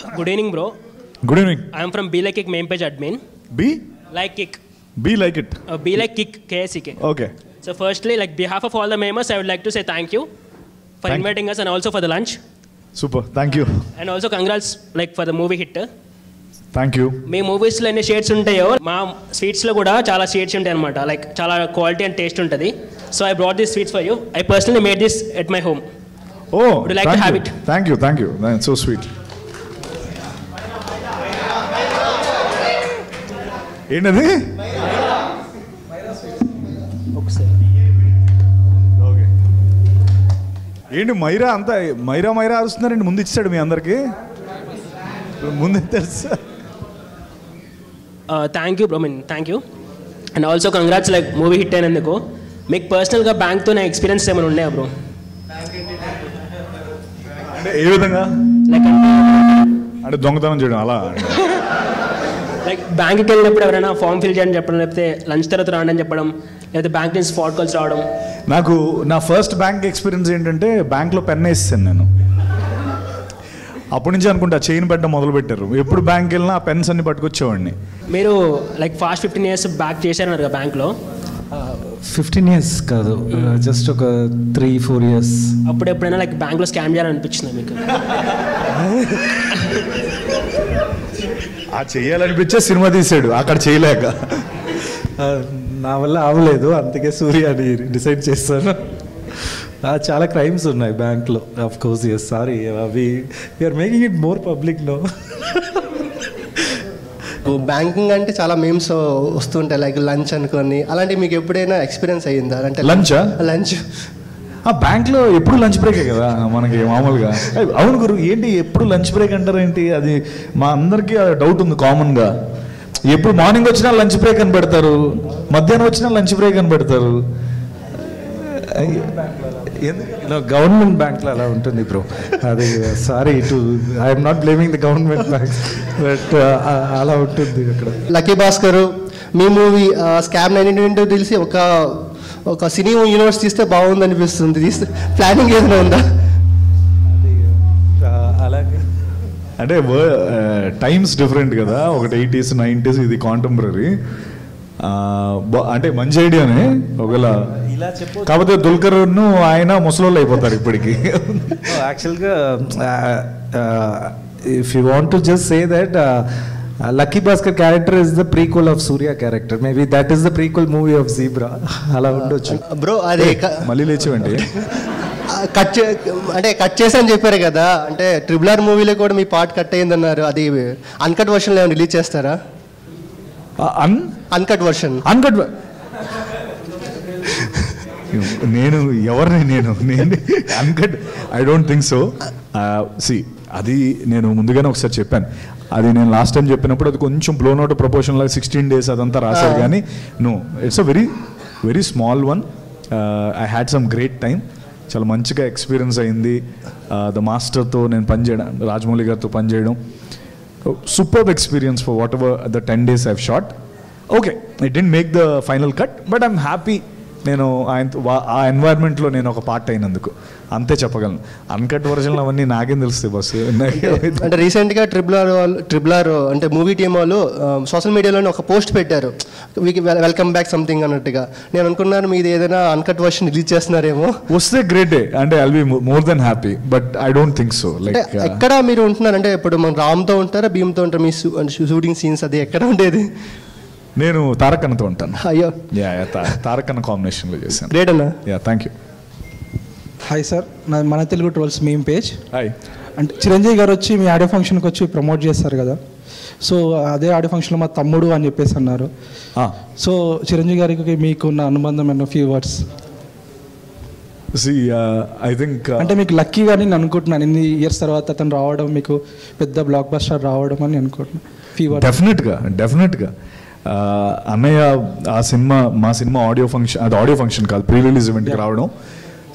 Good evening, bro. Good evening. I am from Be Like Kick main page admin. Be? Like Kick. Be like it. Be Like Kick, KSEK. Okay. So firstly, like behalf of all the members, I would like to say thank you for inviting us and also for the lunch. Super. Thank you. And also congrats like for the movie hit. Thank you. మీ మూవీస్లో ఎన్ని shades ఉంటాయో మా స్వీట్స్లో కూడా చాలా shades ఉంటాయి అనమాట. Like చాలా quality and taste ఉంటుంది. So I brought this sweets for you. I personally made this at my home. Oh, would you like to have it? Thank you. Thank you. That's so sweet. ఏంటది? Okay. ఏంటి మైరా అంతా మైరా అరుస్తున్నారండి. ముందు ఇచ్చాడు మీ అందరికి ముందు తెలుసా? Thank you bro. Thank you and also congrats like movie hit అయినందుకు. మీకు పర్సనల్గా బ్యాంక్తో నా ఎక్స్పీరియన్స్ ఏమైనా ఉన్నాయా బ్రో? అంటే ఏ విధంగా? లైక్ అంటే దొంగతనం చేయడం అలా? లైక్ బ్యాంక్కి వెళ్ళినప్పుడు ఎవరైనా ఫామ్ ఫిల్ చేయని చెప్పడం, లేకపోతే లంచ్ తర్వాత రాండి అని చెప్పడం, లేకపోతే బ్యాంక్ నుంచి స్పాట్ కాల్స్ రావడం. నాకు నా ఫస్ట్ బ్యాంక్ ఎక్స్పీరియన్స్ ఏంటంటే బ్యాంక్లో పెన్ వేసాను నేను. అప్పటి నుంచి అనుకుంటా చైన్ పెట్టడం మొదలు పెట్టారు. ఎప్పుడు బ్యాంక్ వెళ్ళినా ఆ పెన్స్ అన్ని పట్టుకొచ్చేవాడిని. మీరు లైక్ ఫాస్ట్ 15 years బ్యాక్ చేశారన్నారు కదా బ్యాంక్లో. 15 years కాదు, జస్ట్ ఒక 3-4 years. అప్పుడు ఎప్పుడైనా లైక్ బ్యాంక్లో స్కామ్ చేయాలనిపించిందా మీకు? ఆ చెయ్యాలనిపించే సినిమా తీసాడు అక్కడ చేయలేక. నా వల్ల అవ్వలేదు, అందుకే సూర్య అని డిసైడ్ చేస్తాను. చాలా క్రైమ్స్ ఉన్నాయి బ్యాంక్లో. Of course yes, sorry, we're making it more public no. Banking అంటే చాలా మేమ్స్ వస్తుంటాయి, లైక్ లంచ్ అనుకోని. అలాంటి మీకు ఎప్పుడైనా ఎక్స్పీరియన్స్ అయ్యిందా? అంటే లంచ్ బ్యాంక్లో ఎప్పుడు లంచ్ బ్రేకే కదా మనకి మామూలుగా. అవును గురు, ఏంటి ఎప్పుడు లంచ్ బ్రేక్ అంటారు ఏంటి? అది మా అందరికీ డౌట్ ఉంది కామన్గా. ఎప్పుడు మార్నింగ్ వచ్చినా లంచ్ బ్రేక్ అని పెడతారు, మధ్యాహ్నం వచ్చినా లంచ్ బ్రేక్ అని పెడతారు. గవర్నమెంట్ బ్యాంక్లో అలా ఉంటుంది బ్రో. అది sorry to I'm not blaming the government bank, but అలా ఉంటుంది అక్కడ. లక్కీ భాస్కర్ మీ మూవీ స్కామ్ 1922 తెలిసి ఒక సినీ యూనివర్స్ తీస్తే బాగుంది అనిపిస్తుంది. తీస్తే ప్లానింగ్ ఏదైనా ఉందా? అలాగే అంటే టైమ్స్ డిఫరెంట్ కదా, ఒకటి 80s 90s, ఇది కాంటెంపరీ. అంటే మంచి ఐడియానే ఒకవేళ. కాకపోతే దుల్కర్ను ఆయన ముసలోళ్ళు అయిపోతారు ఇప్పటికి. యాక్చువల్గా if you want to just say that Lucky Bhaskar character is the prequel of Surya character. Maybe that is the prequel movie of Zebra. అలా ఉండొచ్చు బ్రో. అదే మళ్ళీ లేచివండి అంటే కట్ చేసని చెప్పారు కదా, అంటే RRR మూవీలో కూడా మీ పార్ట్ కట్ అయిందన్నారు. అది అన్కట్ వర్షన్లో ఏమైనా రిలీజ్ చేస్తారా? Uncut version. నేను ఎవరిని నేను uncut I don't think so. సి అది నేను ముందుగానే ఒకసారి చెప్పాను. అది నేను లాస్ట్ టైం చెప్పినప్పుడు అది కొంచెం బ్లోన్ అవుట్ ప్రపోర్షన్ లాగా 16 days అదంతా రాశారు. కానీ no, it's a very very small one. I had some great time. చాలా మంచిగా ఎక్స్పీరియన్స్ అయింది. ద మాస్టర్తో నేను పనిచేయడం, రాజమౌళి గారితో పనిచేయడం, superb experience for what ever the 10 days I've shot. Okay, it didn't make the final cut, but I'm happy. నేను ఆ ఎన్వైర్న్మెంట్లో నేను ఒక పార్ట్ అయినందుకు అంతే చెప్పగలను. అన్కట్ వర్షన్లు అవన్నీ నాకేం తెలుస్తాయి బస్. అంటే రీసెంట్గా RRR అంటే మూవీ టీమ్ వాళ్ళు సోషల్ మీడియాలో ఒక పోస్ట్ పెట్టారు, వెల్కమ్ బ్యాక్ సంథింగ్ అన్నట్టుగా. నేను అనుకున్నాను మీది ఏదైనా అన్కట్ వర్షన్ రిలీజ్ చేస్తున్నారేమో. వస్తే గ్రేట్ డే, అంటే I'll be more than happy, but I don't think so. Like ఎక్కడ మీరు ఉంటున్నారు అంటే ఇప్పుడు మన రామ్తో ఉంటారా, భీమ్తో ఉంటారా? మీ షూటింగ్ సీన్స్ అది ఎక్కడ ఉండేది? నేను తారక్ అన్నతో ఉంటాను. అయ్యో, తారక్ అన్న కాంబినేషన్లో చేశాను. గ్రేట్ అన్న. Thank you. హాయ్ సార్, నాది మన Telugu trolls meme page. Hi. అంటే చిరంజీవి గారు వచ్చి మీ ఆడియో ఫంక్షన్కి వచ్చి ప్రమోట్ చేస్తారు కదా, సో అదే ఆడియో ఫంక్షన్లో మా తమ్ముడు అని చెప్పేసి అన్నారు. సో చిరంజీవి గారికి మీకున్న అనుబంధం అన్న ఫ్యూ వర్డ్స్. ఐ థింక్ అంటే మీకు లక్కీ కానీ నేను అనుకుంటున్నాను, ఇన్ని ఇయర్స్ తర్వాత అతను రావడం, మీకు పెద్ద బ్లాక్ బస్టర్ రావడం అని అనుకుంటున్నాను. Few words. డెఫినెట్గా అన్నయ్య ఆ సినిమా, మా సినిమా ఆడియో ఫంక్షన్, అది ఆడియో ఫంక్షన్ కాదు, ప్రీ రిలీజ్ ఈవెంట్కి రావడం,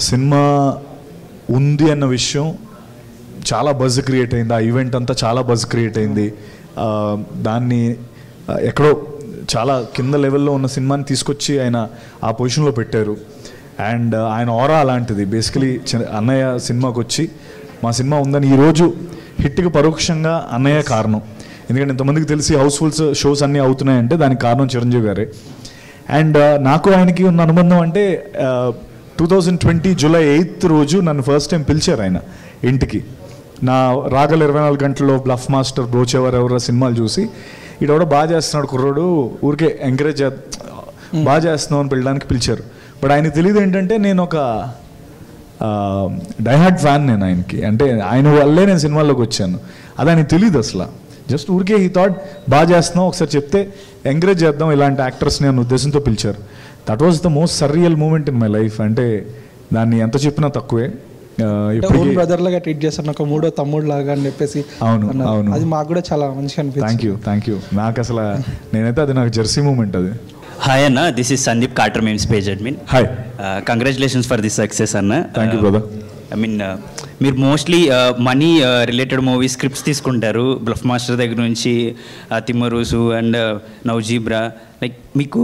సినిమా ఉంది అన్న విషయం చాలా బజ్ క్రియేట్ అయింది. ఆ ఈవెంట్ అంతా చాలా బజ్ క్రియేట్ అయింది. దాన్ని ఎక్కడో చాలా కింద లెవెల్లో ఉన్న సినిమాని తీసుకొచ్చి ఆయన ఆ పొజిషన్లో పెట్టారు. అండ్ ఆయన ఆరా అలాంటిది. బేసికలీ అన్నయ్య సినిమాకి వచ్చి మా సినిమా ఉందని ఈరోజు హిట్కి పరోక్షంగా అన్నయ్య కారణం. ఎందుకంటే ఇంతమందికి తెలిసి హౌస్ఫుల్స్ షోస్ అన్నీ అవుతున్నాయంటే దానికి కారణం చిరంజీవి గారే. అండ్ నాకు ఆయనకి ఉన్న అనుబంధం అంటే 2020 జూలై 8th రోజు నన్ను ఫస్ట్ టైం పిలిచారు ఆయన ఇంటికి. నా రాగల 24 గంటల్లో, బ్లఫ్ మాస్టర్, బ్రోచేవర్ ఎవరో సినిమాలు చూసి ఇడెవడో బాగా చేస్తున్నాడు కుర్రోడు, ఊరికే ఎంకరేజ్ బాగా చేస్తున్నావు అని పిలడానికి పిలిచారు. బట్ ఆయనకి తెలియదు ఏంటంటే నేను ఒక డైహార్డ్ ఫ్యాన్ నేను ఆయనకి. అంటే ఆయన వల్లే నేను సినిమాల్లోకి వచ్చాను. అది ఆయనకి తెలియదు అసలు. జస్ట్ ఊరికే ఈ థాట్ బాగా చేస్తున్నావు, ఒకసారి చెప్తే ఎంకరేజ్ చేద్దాం ఇలాంటి యాక్టర్స్ని అనే ఉద్దేశంతో పిలిచారు. That was the most surreal moment in my life. అంటే దాన్ని ఎంత చెప్పినా తక్కువే. బ్రదర్ లాగా ట్రీట్ చేస్తాను, ఒక మూడో తమ్ముడు లాగా అని చెప్పేసి. అవును అవును, అది మాకు కూడా చాలా మంచిగా అనిపించింది. Thank you. నాకు అసలు నేనైతే అది నాకు జెర్సీ మూమెంట్ అది. హాయ్ అన్న, this is Sandeep, Carter memes page admin. Hi, congratulations for this success అన్న. Thank you brother. I mean మీరు mostly money related movie scripts తీసుకుంటారు, బ్లఫ్ మాస్టర్ దగ్గర నుంచి తిమ్మరూసు అండ్ నౌజీబ్రా. లైక్ మీకు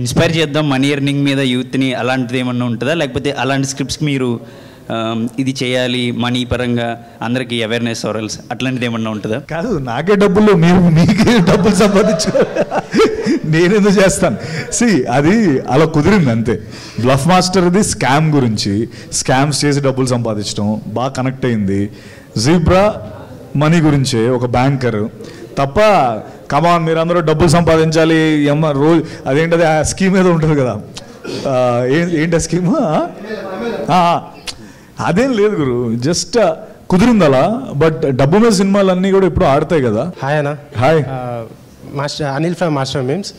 ఇన్స్పైర్ చేద్దాం మనీ ఎర్నింగ్ మీద యూత్ని, అలాంటిది ఏమన్నా ఉంటుందా? లేకపోతే అలాంటి స్క్రిప్ట్స్కి మీరు ఇది చేయాలి మనీ పరంగా అందరికీ అవేర్నెస్ ఆరల్స్ అట్లాంటిది ఏమన్నా ఉంటుందా? కాదు, నాకే డబ్బులు, మీరు మీకే డబ్బులు సంపాదించు, నేనెందుకు చేస్తాను? అది అలా కుదిరింది అంతే. బ్లఫ్ మాస్టర్ది స్కామ్ గురించి, స్కామ్స్ చేసి డబ్బులు సంపాదించడం బాగా కనెక్ట్ అయింది. జీబ్రా మనీ గురించే, ఒక బ్యాంకర్ తప్ప. కమాన్ మీరందరూ డబ్బులు సంపాదించాలి రోజు, అదేంటది ఆ స్కీమ్ ఏదో ఉంటుంది కదా, ఏంటి ఆ స్కీమ్? అదేం లేదు గురు, జస్ట్ కుదిరింది అలా. బట్ డబ్బు మీద సినిమాలన్నీ కూడా ఇప్పుడు ఆడతాయి కదా. హాయ్ అన్న. Hi, master Anil from master memes.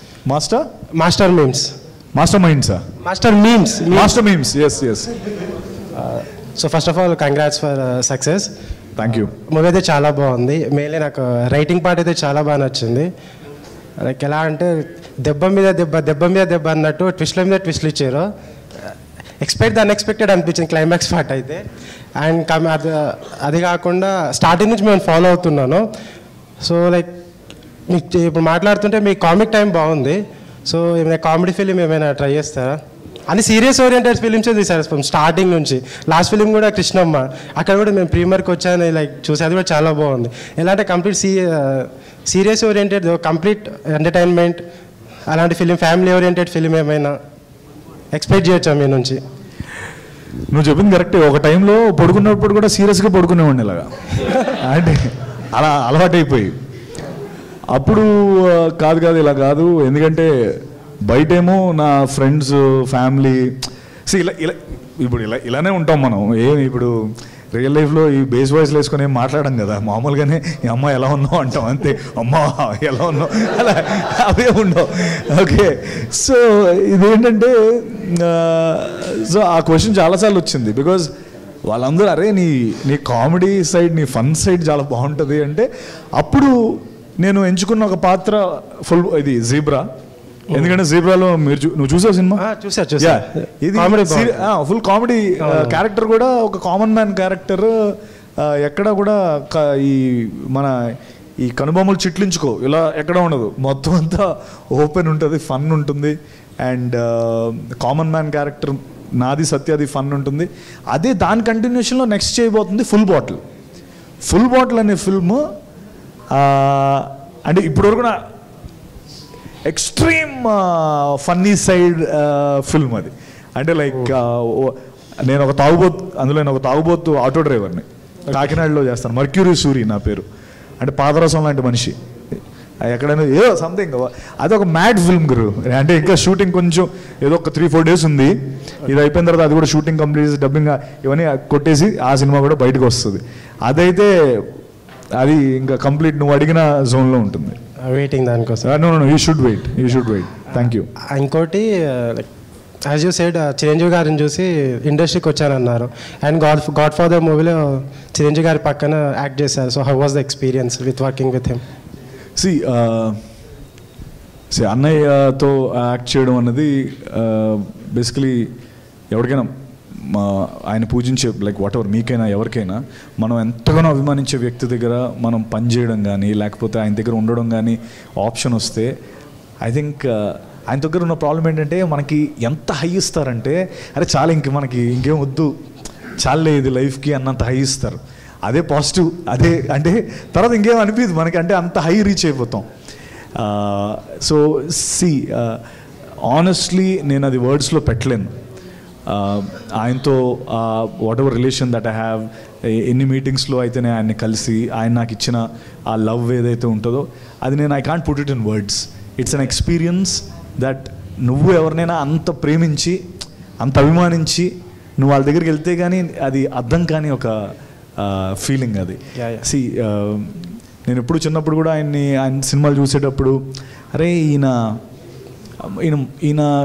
Master memes, master మైండ్సా? Master memes. Master memes, yes. So first of all congrats for success. Thank you. Movie అయితే చాలా బాగుంది. మెయిన్లీ నాకు రైటింగ్ పార్ట్ అయితే చాలా బాగా నచ్చింది. లైక్ ఎలా అంటే దెబ్బ మీద దెబ్బ అన్నట్టు ట్విస్ట్ల మీద ట్విస్ట్లు ఇచ్చారు. ఎక్స్పెక్ట్ ద అన్ఎక్స్పెక్టెడ్ అనిపించింది క్లైమాక్స్ పార్ట్ అయితే. అండ్ అది కాకుండా స్టార్టింగ్ నుంచి మేము ఫాలో అవుతున్నాను. సో లైక్ మీకు ఇప్పుడు మాట్లాడుతుంటే మీ కామిక్ టైం బాగుంది. సో ఏమైనా కామెడీ ఫిలిం ఏమైనా ట్రై చేస్తారా? అన్ని సీరియస్ ఓరియంటెడ్ ఫిలిమ్సే తీసారు స్టార్టింగ్ నుంచి. లాస్ట్ ఫిలిం కూడా కృష్ణమ్మ, అక్కడ కూడా మేము ప్రీమియర్కి వచ్చాను, లైక్ చూసి అది కూడా చాలా బాగుంది. ఎలా అంటే complete serious oriented, complete entertainment అలాంటి ఫిలిం, ఫ్యామిలీ ఓరియంటెడ్ ఫిలిం ఏమైనా ఎక్స్పెక్ట్ చేయొచ్చా మీ నుంచి? నువ్వు చెప్పింది కరెక్టే. ఒక టైంలో పడుకున్నప్పుడు కూడా సీరియస్గా పడుకునేవాడిని ఇలాగా, అంటే అలా అలవాటైపోయి. అప్పుడు కాదు ఇలా కాదు, ఎందుకంటే బయటేమో నా ఫ్రెండ్స్, ఫ్యామిలీ ఇలానే ఉంటాం మనం. ఇప్పుడు రియల్ లైఫ్లో ఈ బేస్ వాయిస్లు వేసుకొని ఏం మాట్లాడడం కదా, మామూలుగానే ఈ అమ్మ ఎలా ఉన్నావు అంటాం అంతే. అమ్మ ఎలా ఉన్నావు అలా అవే ఉండవు. ఓకే, సో ఇదేంటంటే సో ఆ క్వశ్చన్ చాలాసార్లు వచ్చింది. బికాజ్ వాళ్ళందరూ అరే నీ కామెడీ సైడ్, నీ ఫన్ సైడ్ చాలా బాగుంటుంది అంటే, అప్పుడు నేను ఎంచుకున్న ఒక పాత్ర ఇది జీబ్రా. ఎందుకంటే జీబ్రాలో నువ్వు చూసావు సినిమా? చూసా. ఇది ఫుల్ కామెడీ క్యారెక్టర్ కూడా, ఒక కామన్ మ్యాన్ క్యారెక్టర్. ఎక్కడ కూడా ఈ కనుబొమ్మలు చిట్లించుకో ఇలా ఎక్కడ ఉండదు, మొత్తం అంతా ఓపెన్ ఉంటుంది, ఫన్ ఉంటుంది. అండ్ కామన్ మ్యాన్ క్యారెక్టర్ నాది సత్యది ఫన్ ఉంటుంది. అదే దాని కంటిన్యూషన్లో నెక్స్ట్ చేయబోతుంది ఫుల్ బాటిల్ అనే ఫిల్మ్. అంటే ఇప్పటివరకు నా ఎక్స్ట్రీమ్ ఫన్నీ సైడ్ ఫిల్మ్ అది. అంటే లైక్ నేను ఒక తాగుబోతు ఆటో డ్రైవర్ని కాకినాడలో చేస్తాను. మర్క్యూరీ సూరి నా పేరు. అంటే పాదరసం లాంటి మనిషి. ఎక్కడైనా ఏదో సంథింగ్, అది ఒక మ్యాడ్ ఫిల్మ్ గురు. అంటే ఇంకా షూటింగ్ కొంచెం ఏదో ఒక 3-4 days ఉంది. ఇది అయిపోయిన తర్వాత అది కూడా షూటింగ్ కంప్లీట్ చేసి డబ్బింగ్ ఇవన్నీ కొట్టేసి ఆ సినిమా కూడా బయటకు వస్తుంది. అదైతే అది ఇంకా కంప్లీట్ నువ్వు అడిగిన జోన్లో ఉంటుంది. వెయిటింగ్ దానికోసం. No you should wait. Thank you. ఇంకోటి యాజ్ యూ సెడ్, చిరంజీవి గారిని చూసి ఇండస్ట్రీకి వచ్చానన్నారు. అండ్ గాడ్ ఫాదర్ మూవీలో చిరంజీవి గారి పక్కన యాక్ట్ చేశారు. So how was the experience with working with him? అన్నయ్యతో యాక్ట్ చేయడం అన్నది బేసికలీ ఎవరికైనా ఆయన పూజించే లైక్ వాట్ ఎవర్ మీకైనా ఎవరికైనా మనం ఎంతగానో అభిమానించే వ్యక్తి దగ్గర మనం పనిచేయడం కానీ లేకపోతే ఆయన దగ్గర ఉండడం కానీ ఆప్షన్ వస్తే ఐ థింక్ ఆయన దగ్గర ఉన్న ప్రాబ్లం ఏంటంటే మనకి ఎంత హై ఇస్తారంటే అరే చాలా మనకి ఇంకేం వద్దు చాలే ఇది లైఫ్కి అన్నంత హై ఇస్తారు. అదే పాజిటివ్, అదే అంటే తర్వాత ఇంకేం అనిపించదు మనకి, అంటే అంత హై రీచ్ అయిపోతాం. సో సి ఆనెస్ట్లీ నేను అది వర్డ్స్లో పెట్టలేను. ఆయనతో what ever relation that I have, ఎన్ని మీటింగ్స్లో అయితే నేను ఆయన్ని కలిసి ఆయన నాకు ఇచ్చిన ఆ లవ్ ఏదైతే ఉంటుందో అది నేను I can't put it in words. It's an experience that నువ్వు ఎవరినైనా అంత ప్రేమించి అంత అభిమానించి నువ్వు వాళ్ళ దగ్గరికి వెళ్తే కానీ అది అర్థం కాని ఒక ఫీలింగ్ అది. సి నేను ఎప్పుడు చిన్నప్పుడు కూడా ఆయన సినిమాలు చూసేటప్పుడు అరే ఈయన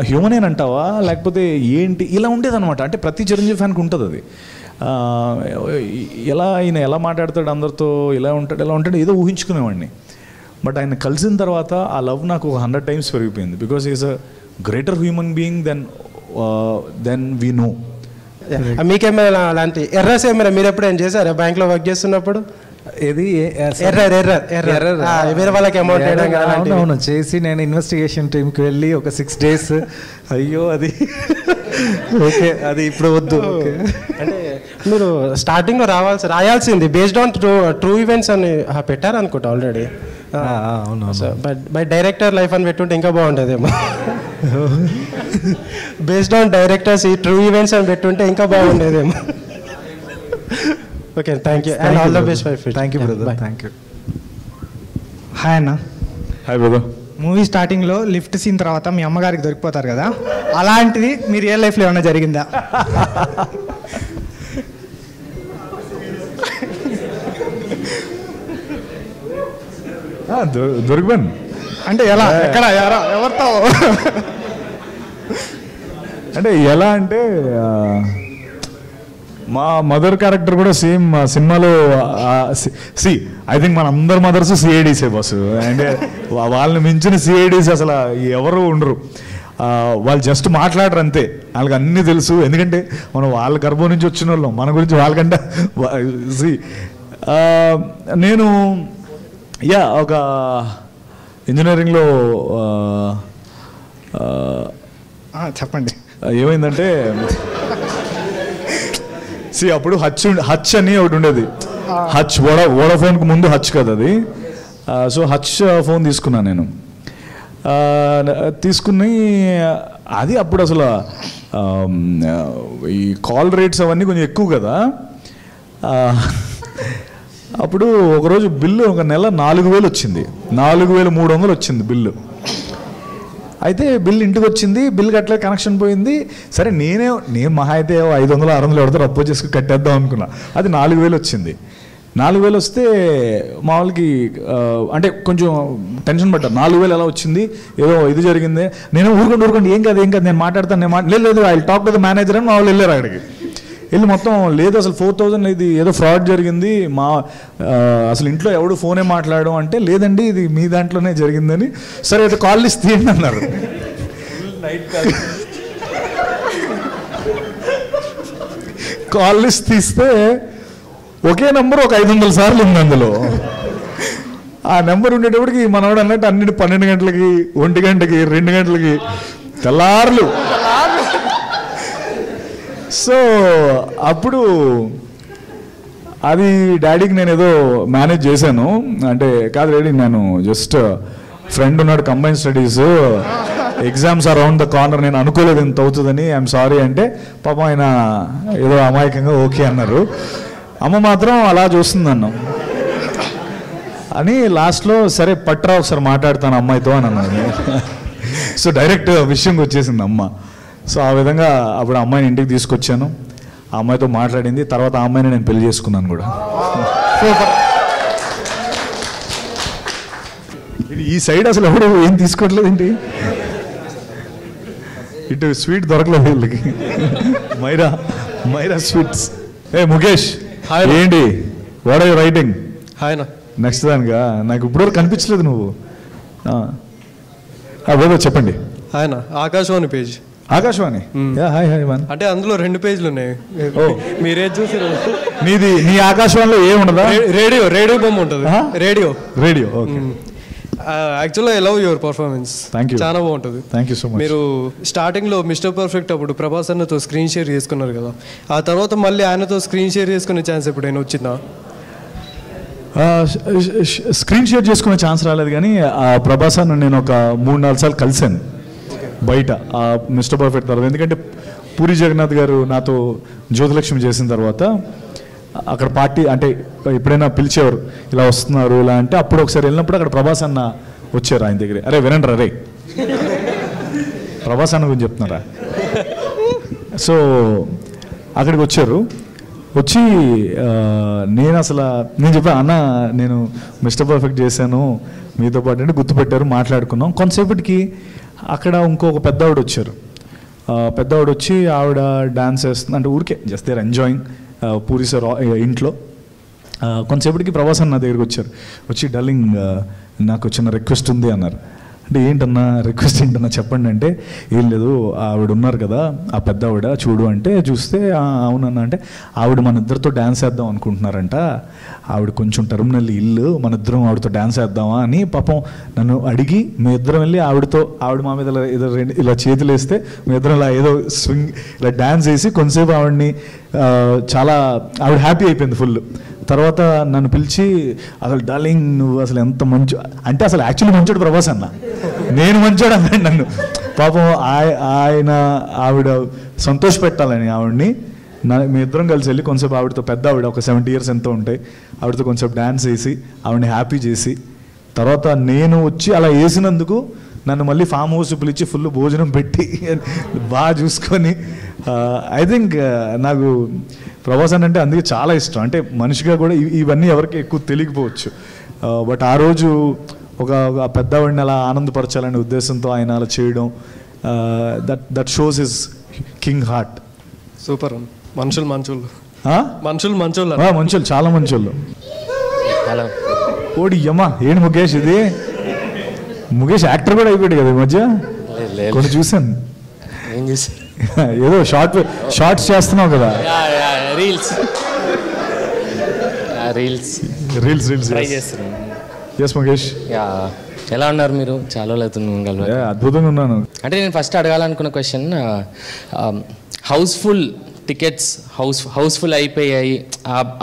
హ్యూమనేనంటావా లేకపోతే ఏంటి ఇలా ఉండేదన్నమాట. అంటే ప్రతి చిరంజీవి ఫ్యాన్కి ఉంటుంది అది. ఎలా మాట్లాడతాడు అందరితో, ఎలా ఉంటాడు ఏదో ఊహించుకునేవాడిని. బట్ ఆయన కలిసిన తర్వాత ఆ లవ్ నాకు 100 times పెరిగిపోయింది. Because is a greater human being than we know. మీకేమైనా అలాంటి ఎర్రర్స్ ఏమైనా మీరు ఎప్పుడైనా చేశారా బ్యాంక్లో వర్క్ చేస్తున్నప్పుడు? ఏది ఎర్రర్ వేరే వాళ్ళకి అమౌంట్ వేయడం కానీ? అవును చేసి నేను ఇన్వెస్టిగేషన్ టీమ్కి వెళ్ళి ఒక 6 days అయ్యో అది ఓకే అది ఇప్పుడు వద్దు. అంటే మీరు స్టార్టింగ్లో రాయాల్సింది బేస్డ్ ఆన్ ట్రూ ఈవెంట్స్ అని పెట్టారు అనుకుంటా ఆల్రెడీ. అవును బై డైరెక్టర్ లైఫ్ అని పెట్టుంటే ఇంకా బాగుంటుందేమో. బేస్డ్ ఆన్ డైరెక్టర్స్ ఈ ట్రూ ఈవెంట్స్ అని పెట్టుంటే ఇంకా బాగుండేదేమో. Okay thank you and all the best for future. Thank you brother. Thank you. Hi అన్న. Hi brother. మూవీ స్టార్టింగ్లో లిఫ్ట్ సీన్ తర్వాత మీ అమ్మగారికి దొరికిపోతారు కదా, అలాంటిది మీ రియల్ లైఫ్లో ఏమైనా జరిగిందా? దొరికిపోయాను అంటే ఎలా, ఎక్కడ, ఎవరితో? అంటే ఎలా అంటే మా మదర్ క్యారెక్టర్ కూడా సేమ్ సినిమాలో ఐ థింక్ మన అందరి మదర్స్ సిఐడీసే బస్సు. అంటే వాళ్ళని మించిన సిఐడీస్ అసలు ఎవరు ఉండరు. వాళ్ళు జస్ట్ మాట్లాడరు అంతే, వాళ్ళకి అన్నీ తెలుసు. ఎందుకంటే మనం వాళ్ళ గర్భం నుంచి వచ్చిన వాళ్ళం, మన గురించి వాళ్ళకంటే నేను ఒక ఇంజనీరింగ్లో చెప్పండి ఏమైందంటే అప్పుడు హచ్ అని ఒకటి ఉండేది. హచ్ వోడాఫోన్కి ముందు హచ్ కదా అది. సో హచ్ ఫోన్ తీసుకున్నాను నేను. తీసుకుని అది అప్పుడు అసలు ఈ కాల్ రేట్స్ అవన్నీ కొంచెం ఎక్కువ కదా. అప్పుడు ఒకరోజు బిల్లు ఒక నెల 4,000 వచ్చింది, 4,300 వచ్చింది బిల్లు. అయితే బిల్ ఇంటికి వచ్చింది, బిల్ కట్టలే, కనెక్షన్ పోయింది. సరే నేను మహా అయితే 500-600 ఎవరితో అప్పు చేసుకుని కట్టేద్దాం అనుకున్నా. అది 4,000 వచ్చింది. 4,000 వస్తే మామూలుకి అంటే కొంచెం టెన్షన్ పడ్డా. 4,000 ఎలా వచ్చింది, ఏదో ఇది జరిగింది. నేను ఊరుకోండి ఏం కాదు నేను మాట్లాడతాను. లేదు I talk to the manager అని మా వాళ్ళు వెళ్ళారు అక్కడికి. వెళ్ళి మొత్తం లేదు అసలు 4,000 ఇది ఏదో ఫ్రాడ్ జరిగింది, అసలు ఇంట్లో ఎవడు ఫోనే మాట్లాడడం అంటే లేదండి ఇది మీ దాంట్లోనే జరిగిందని. సరే అయితే కాల్ లిస్ట్ తీయండి అన్నారు. కాల్ లిస్ట్ తీస్తే ఒకే నెంబర్ ఒక 500 సార్లు ఉంది అందులో. ఆ నెంబర్ ఉండేటప్పటికి మనవాడు అన్నట్టు అన్నిటి 12 గంటలకి, 1 గంటకి, 2 గంటలకి తెల్లార్లు. సో అప్పుడు అది డాడీకి నేను ఏదో మేనేజ్ చేశాను. అంటే కాదు డాడీ, నేను జస్ట్ ఫ్రెండ్ ఉన్నాడు combine studies, exams around the corner, నేను అనుకోలేదు ఇంత అవుతుందని, ఐఎమ్ సారీ అంటే పాపం ఆయన ఏదో అమాయకంగా ఓకే అన్నారు. అమ్మ మాత్రం అలా చూస్తుంది అన్నాం అని లాస్ట్లో సరే పట్రా ఒకసారి మాట్లాడతాను అమ్మాయితో అని అన్నాను. సో డైరెక్ట్ విషయంకి వచ్చేసింది అమ్మ. సో ఆ విధంగా అప్పుడు అమ్మాయిని ఇంటికి తీసుకొచ్చాను, ఆ అమ్మాయితో మాట్లాడింది. తర్వాత ఆ అమ్మాయిని నేను పెళ్లి చేసుకున్నాను కూడా. ఈ సైడ్ అసలు ఎవడు ఏం తీసుకోవట్లేదు ఏంటి, ఇటు స్వీట్ దొరకలేదు వీళ్ళకి. మైరా స్వీట్స్. ముఖేష్ ఏంటి what are you writing? Next దానిగా నాకు ఇప్పుడు కనిపించలేదు నువ్వు. చెప్పండి. ఆయన ఆకాశవాణి పేజ్. ఆకాశవాణి అంటే అందులో 2 పేజీలు ఉన్నాయి, మీరే చూసి. నీ ఆకాశవాణిలో ఏముండదా? రేడియో బొమ్మ ఉంటుంది. Radio okay. యాక్చువల్గా I love your performance. Thank you. చాలా బాగుంటుంది. Thank you so much. మీరు స్టార్టింగ్లో మిస్టర్ పర్ఫెక్ట్ అప్పుడు ప్రభాస్ అన్నతో స్క్రీన్ షేర్ చేసుకున్నారు కదా, ఆ తర్వాత మళ్ళీ ఆయనతో స్క్రీన్ షేర్ చేసుకునే ఛాన్స్ ఎప్పుడైనా వచ్చిందా? స్క్రీన్ షేర్ చేసుకునే ఛాన్స్ రాలేదు, కానీ ప్రభాస్ అన్న నేను ఒక 3-4 సార్లు కలిశాను బయట మిస్టర్ పర్ఫెక్ట్ తర్వాత. ఎందుకంటే పూరి జగన్నాథ్ గారు నాతో జ్యోతిలక్ష్మి చేసిన తర్వాత అక్కడ పార్టీ అంటే ఎప్పుడైనా పిలిచేవారు, ఇలా వస్తున్నారు ఇలా అంటే, అప్పుడు ఒకసారి వెళ్ళినప్పుడు అక్కడ ప్రభాస్ అన్న వచ్చారు ఆయన దగ్గర. అరే వినండి రే, ప్రభాస్ అన్న గురించి చెప్తున్నారా? సో అక్కడికి వచ్చారు. వచ్చి నేను చెప్పాను, అన్న నేను మిస్టర్ పర్ఫెక్ట్ చేశాను మీతో పాటు అంటే గుర్తుపెట్టారు, మాట్లాడుకున్నాం. కొంతసేపటికి అక్కడ ఇంకొక పెద్దవాడు వచ్చారు. పెద్దవాడు వచ్చి ఆవిడ డాన్స్ చేస్తుంది అంటే ఊరికే just there enjoying Puri sir ఇంట్లో. కొంతసేపటికి ప్రభాస్ అన్న నా దగ్గరికి వచ్చారు. వచ్చి డార్లింగ్ నాకు చిన్న రిక్వెస్ట్ ఉంది అన్నారు. అంటే ఏంటన్నా రిక్వెస్ట్ ఏంటన్నా చెప్పండి అంటే, ఏం లేదు ఆవిడ ఉన్నారు కదా ఆ పెద్ద ఆవిడ చూడు అంటే, చూస్తే అవునన్నా అంటే, ఆవిడ మన ఇద్దరితో డ్యాన్స్ వేద్దాం అనుకుంటున్నారంట, ఆవిడ కొంచెం టర్మినల్ ఇల్లు, మన ఇద్దరం ఆవిడతో డ్యాన్స్ వేద్దామా అని పాపం నన్ను అడిగి, మీ ఇద్దరం వెళ్ళి ఆవిడ మా మీద ఇలా చేతులు వేస్తే మీ ఇద్దరం ఇలా ఏదో స్వింగ్ ఇలా డ్యాన్స్ వేసి కొంతసేపు ఆవిడని చాలా ఆవిడ హ్యాపీ అయిపోయింది ఫుల్. తర్వాత నన్ను పిలిచి అసలు డార్లింగ్ నువ్వు అసలు ఎంత మంచి అంటే, అసలు యాక్చువల్లీ మంచోడు ప్రభాస్ అన్న, నేను మంచోడు అన్నాడు నన్ను. పాపం ఆవిడ సంతోష పెట్టాలని ఆవిడని మీ ఇద్దరం కలిసి వెళ్ళి కొంచెంసేపు ఆవిడతో, పెద్ద ఆవిడ ఒక 70 years ఎంతో ఉంటాయి, ఆవిడతో కొంచెం డ్యాన్స్ వేసి ఆవిడని హ్యాపీ చేసి, తర్వాత నేను వచ్చి అలా వేసినందుకు నన్ను మళ్ళీ ఫామ్ హౌస్ పిలిచి ఫుల్ భోజనం పెట్టి బాగా చూసుకొని, ఐ థింక్ నాకు ప్రభాస్ అంటే అందుకే చాలా ఇష్టం. అంటే మనిషిగా కూడా ఇవన్నీ ఎవరికి ఎక్కువ తెలియకపోవచ్చు, బట్ ఆ రోజు ఒక పెద్దవాడిని అలా ఆనందపరచాలనే ఉద్దేశంతో ఆయన అలా చేయడం, that shows his king heart. Super. మనుషులు చాలా మంచోళ్ళు. ఓడి యమ్మా ఏంటి ముఖేష్ ఇది? ముఖేష్ యాక్టర్ కూడా అయిపోయాడు కదా ఈ మధ్య, కొన్ని చూసాను. ఏదో షార్ట్స్ చేస్తున్నావు కదా? Reels yes Mukesh. ఎలా ఉన్నారు మీరు? చాలా అవుతుంది. అద్భుతంగా ఉన్నాను. అంటే నేను ఫస్ట్ అడగాలనుకున్న క్వశ్చన్, హౌస్ఫుల్ టికెట్స్ హౌస్ఫుల్ అయిపోయాయి,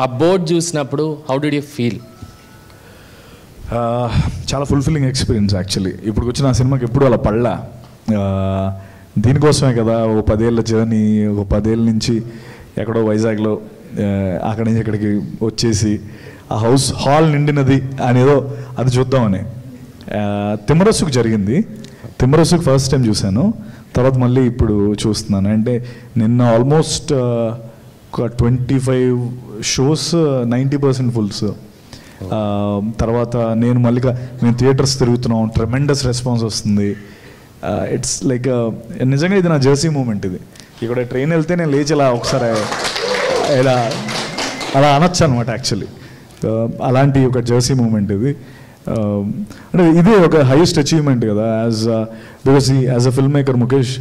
ఆ బోర్డ్ చూసినప్పుడు హౌ డిడ్ యూ ఫీల్? చాలా ఫుల్ఫిల్లింగ్ ఎక్స్పీరియన్స్ యాక్చువల్లీ. ఇప్పుడు వచ్చిన ఆ సినిమాకి ఎప్పుడు అలా పడలా. దీనికోసమే కదా ఓ 10 ఏళ్ళ జర్నీ, ఒక 10 ఏళ్ళ నుంచి ఎక్కడో వైజాగ్లో అక్కడి నుంచి ఇక్కడికి వచ్చేసి ఆ హాల్ నిండినది అనేదో అది చూద్దామని. తిమ్మరసుకు జరిగింది. తిమ్మరసుకు ఫస్ట్ టైం చూశాను, తర్వాత మళ్ళీ ఇప్పుడు చూస్తున్నాను. అంటే నిన్న ఆల్మోస్ట్ ఒక 25 shows 90% ఫుల్స్. తర్వాత నేను మేము థియేటర్స్ తిరుగుతున్నాం, ట్రెమెండస్ రెస్పాన్స్ వస్తుంది. ఇట్స్ లైక్ నిజంగా ఇది నా జర్సీ మూమెంట్. ఇది ఇక్కడ ట్రైన్ వెళ్తే నేను లేచి ఇలా ఒకసారి ఇలా అలా అనొచ్చు అనమాట యాక్చువల్లీ. అలాంటి ఒక జర్సీ మూమెంట్ ఇది. అంటే ఇదే ఒక హైయెస్ట్ అచీవ్మెంట్ కదా because as a film maker Mukesh,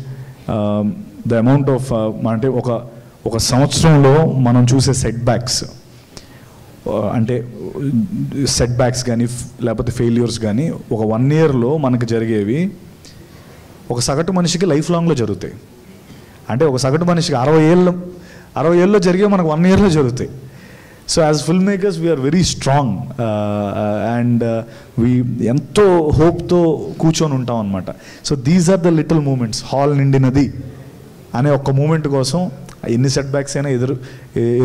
the amount of అంటే ఒక సంవత్సరంలో మనం చూసే సెట్ బ్యాక్స్, అంటే సెట్ బ్యాక్స్ కానీ లేకపోతే ఫెయిల్యూర్స్ కానీ ఒక 1 yearలో మనకు జరిగేవి ఒక సగటు మనిషికి లైఫ్ లాంగ్లో జరుగుతాయి. అంటే ఒక సగటు మనిషికి 60 ఏళ్ళలో జరిగే మనకు 1 yearలో జరుగుతాయి. So as film makers we're very strong and we ఎంతో హోప్తో కూర్చొని ఉంటాం అనమాట. So these are the little moments. Hall నిండినది అనే ఒక్క మూమెంట్ కోసం ఎన్ని సెట్ బ్యాక్స్ అయినా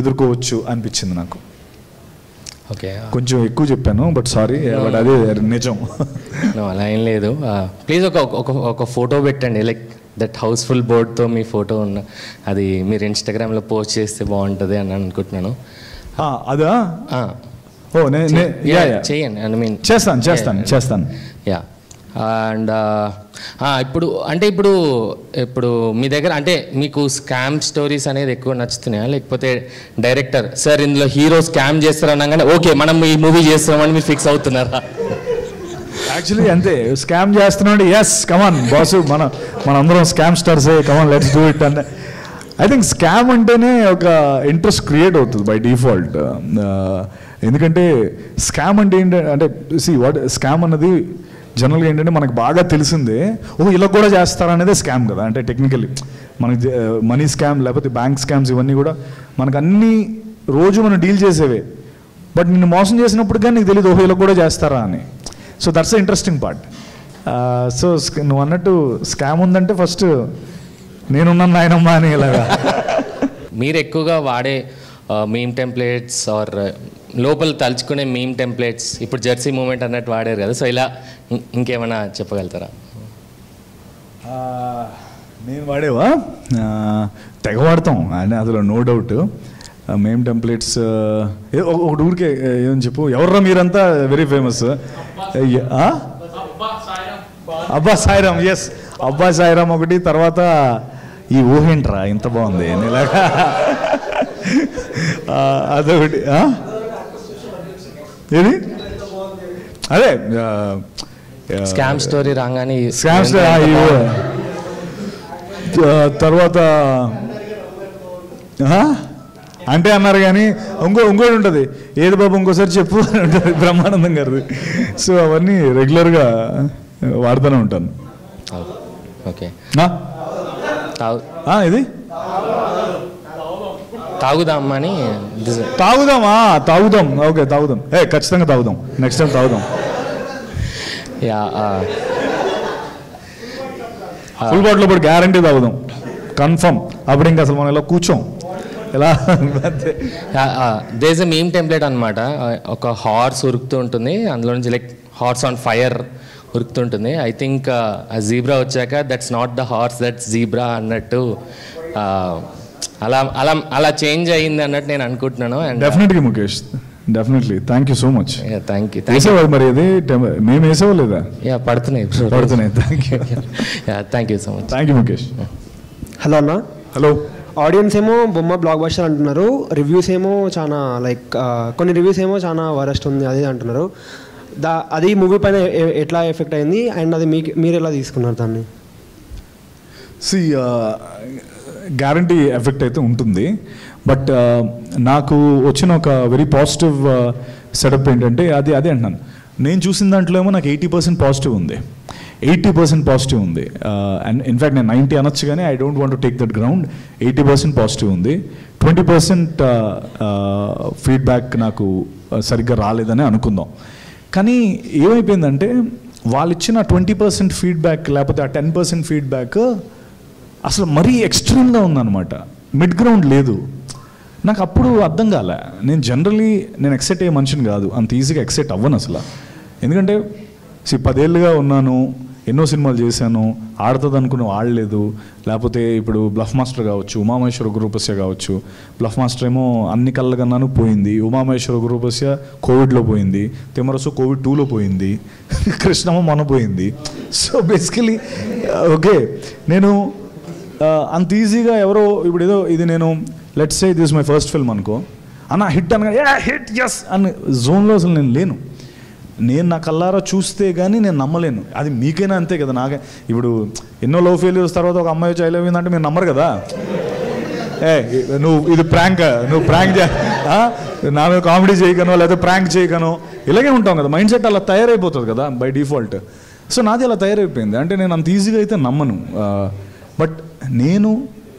ఎదుర్కోవచ్చు అనిపించింది నాకు. ఓకే, కొంచెం ఎక్కువ చెప్పాను బట్ సారీ, బట్ అదే నిజం. అలా ఏం లేదు. ప్లీజ్ ఒక ఫోటో పెట్టండి, లైక్ దట్ హౌస్ఫుల్ బోర్డ్తో మీ ఫోటో ఉన్న అది మీరు ఇన్స్టాగ్రామ్లో పోస్ట్ చేస్తే బాగుంటుంది అని అనుకుంటున్నాను. అదా? చేయండి. ఐ మీన్ చేస్తాను. యా. అండ్ ఇప్పుడు మీ దగ్గర అంటే మీకు స్కామ్ స్టోరీస్ అనేది ఎక్కువ నచ్చుతున్నాయా, లేకపోతే డైరెక్టర్ సార్ ఇందులో హీరో స్కామ్ చేస్తారు అనగానే ఓకే మనం ఈ మూవీ చేస్తామని మీరు ఫిక్స్ అవుతున్నారా? యాక్చువల్లీ అంతే, స్కామ్ చేస్తున్నాడు, ఎస్ కమాన్ బాసు, మనందరం స్కామ్ స్టార్సే, కమాన్ లెట్స్ డూ ఇట్ అంటే. ఐ థింక్ స్కామ్ అంటేనే ఒక ఇంట్రెస్ట్ క్రియేట్ అవుతుంది బై డిఫాల్ట్. ఎందుకంటే స్కామ్ అంటే ఏంటంటే స్కామ్ అన్నది జనరల్గా ఏంటంటే మనకు బాగా తెలిసిందే ఇలా కూడా చేస్తారనేదే స్కామ్ కదా. అంటే టెక్నికల్లీ మనకి మనీ స్కామ్ లేకపోతే బ్యాంక్ స్కామ్స్ ఇవన్నీ కూడా మనకు అన్ని రోజు మనం డీల్ చేసేవే. బట్ నిన్ను మోసం చేసినప్పుడు కానీ నీకు తెలియదు ఇలా కూడా చేస్తారా అని. So that's the interesting part. So నువ్వు అన్నట్టు స్కామ్ ఉందంటే ఫస్ట్ నేనున్నాను నాయనమ్మా అని ఇలాగా. మీరు ఎక్కువగా వాడే మీమ్ టెంప్లెట్స్ ఆర్ లోపల తలుచుకునే మీమ్ టెంప్లెట్స్ ఇప్పుడు జెర్సీ మూమెంట్ అన్నట్టు వాడారు కదా, సో ఇలా ఇంకేమైనా చెప్పగలుగుతారా? నేను వాడేవా తెగ వాడతాం అని అందులో నో డౌట్. మేమ్ టెంప్లెట్స్ ఒకటి ఊరికే ఏమని చెప్పు, ఎవర్రా మీరంతా వెరీ ఫేమస్. అబ్బా సాయిరామ్, ఎస్ అబ్బా సాయిరామ్ ఒకటి. తర్వాత ఈ ఊహేంట్రా ఇంత బాగుంది ఇలాగా అదొకటి. ఏది అదే స్కామ్ స్టోరీ రాగానే స్కామ్ స్టోరీ. తర్వాత అంటే అన్నారు కానీ ఇంకోటి ఉంటుంది, ఏది బాబు ఇంకోసారి చెప్పు అని ఉంటుంది బ్రహ్మానందం గారిది. సో అవన్నీ రెగ్యులర్గా వాడుతూనే ఉంటాను. ఓకే ఇది తాగుదామా అని. తాగుదాం ఓకే తాగుదాం, ఖచ్చితంగా తాగుదాం, నెక్స్ట్ టైం తాగుదాం. ఫుల్ బాటిల్ ఇప్పుడు గ్యారంటీ తాగుదాం కన్ఫర్మ్. అప్పుడు ఇంకా అసలు మనం ఇలా కూర్చోం ఎలా. దేస్ ఎ మీమ్ టెంప్లెట్ అనమాట. ఒక హార్స్ ఉరుకుతూ ఉంటుంది, అందులో నుంచి లైక్ హార్స్ ఆన్ ఫైర్ ఉరుకుతుంటుంది. ఐ థింక్ ఆ జీబ్రా వచ్చాక that's not the horse, that's zebra అన్నట్టు అలా అలా అలా చేంజ్ అయ్యింది అన్నట్టు నేను అనుకుంటున్నాను. Definitely Mukesh, definitely thank you so much. Thank you. వేసేవాడు మరి అది మేము వేసేవా లేదా? పడుతున్నాయి. Thank you. Thank you so much. Thank you Mukesh. Hello అన్న. హలో. ఆడియన్స్ ఏమో బొమ్మ బ్లాక్ బస్టర్ అంటున్నారు, రివ్యూస్ ఏమో చాలా లైక్ కొన్ని రివ్యూస్ ఏమో చాలా వరస్ట్ ఉంది అది అంటున్నారు. అది మూవీ పైన ఎట్లా ఎఫెక్ట్ అయింది అండ్ అది మీరు ఎలా తీసుకున్నారు దాన్ని? గ్యారంటీ ఎఫెక్ట్ అయితే ఉంటుంది. బట్ నాకు వచ్చిన ఒక వెరీ పాజిటివ్ సెటప్ ఏంటంటే అదే అంటున్నాను, నేను చూసిన దాంట్లో ఏమో నాకు 80% పాజిటివ్ ఉంది, 80% పాజిటివ్ ఉంది. అండ్ ఇన్ఫ్యాక్ట్ నేను 90 అనొచ్చు కానీ I don't want to take that ground. 80% positive ఉంది, 20% ఫీడ్బ్యాక్ నాకు సరిగ్గా రాలేదని అనుకుందాం. కానీ ఏమైపోయిందంటే వాళ్ళు ఇచ్చిన 20% ఫీడ్బ్యాక్ లేకపోతే ఆ 10% ఫీడ్బ్యాక్ అసలు మరీ ఎక్స్ట్రీమ్గా ఉందన్నమాట, మిడ్ గ్రౌండ్ లేదు. నాకు అప్పుడు అర్థం కాలే. నేను జనరలీ నేను ఎక్సెప్ట్ అయ్యే మనిషిని కాదు, అంత ఈజీగా ఎక్సెప్ట్ అవ్వను అసలు. ఎందుకంటే 10 ఏళ్ళుగా ఉన్నాను, ఎన్నో సినిమాలు చేశాను, ఆడుతుంది అనుకుని ఆడలేదు. లేకపోతే ఇప్పుడు బ్లఫ్ మాస్టర్ కావచ్చు, ఉమామహేశ్వర గురుపస్య కావచ్చు. బ్లఫ్ మాస్టర్ ఏమో అన్ని కళ్ళకన్నాను పోయింది, ఉమామహేశ్వర గురుపస్య కోవిడ్లో పోయింది, తిమ్మరసు కోవిడ్ 2లో పోయింది, కృష్ణమ్మ మొన్న పోయింది. సో బేసికలీ ఓకే, నేను అంత ఈజీగా ఎవరో ఇప్పుడు ఏదో ఇది నేను let's say this my first film అనుకో, అన్న హిట్ అనగా హిట్ ఎస్ అని జోన్లో అసలు నేను లేను. నేను నా కల్లారా చూస్తే కానీ నేను నమ్మలేను. అది మీకైనా అంతే కదా. నాకే ఇప్పుడు ఎన్నో లవ్ ఫెయిల్యూర్స్ తర్వాత ఒక అమ్మాయి వచ్చి ఐ లవ్ యూ అంటే మీరు నమ్మరు కదా. నువ్వు ఇది ప్రాంక్, నువ్వు ప్రాంక్ నా మీద కామెడీ చేయకనో లేదా ప్రాంక్ చేయకనో ఇలాగే ఉంటాం కదా. మైండ్ సెట్ అలా తయారైపోతుంది కదా బై డిఫాల్ట్. సో నాది అలా తయారైపోయింది. అంటే నేను అంత ఈజీగా అయితే నమ్మను. బట్ నేను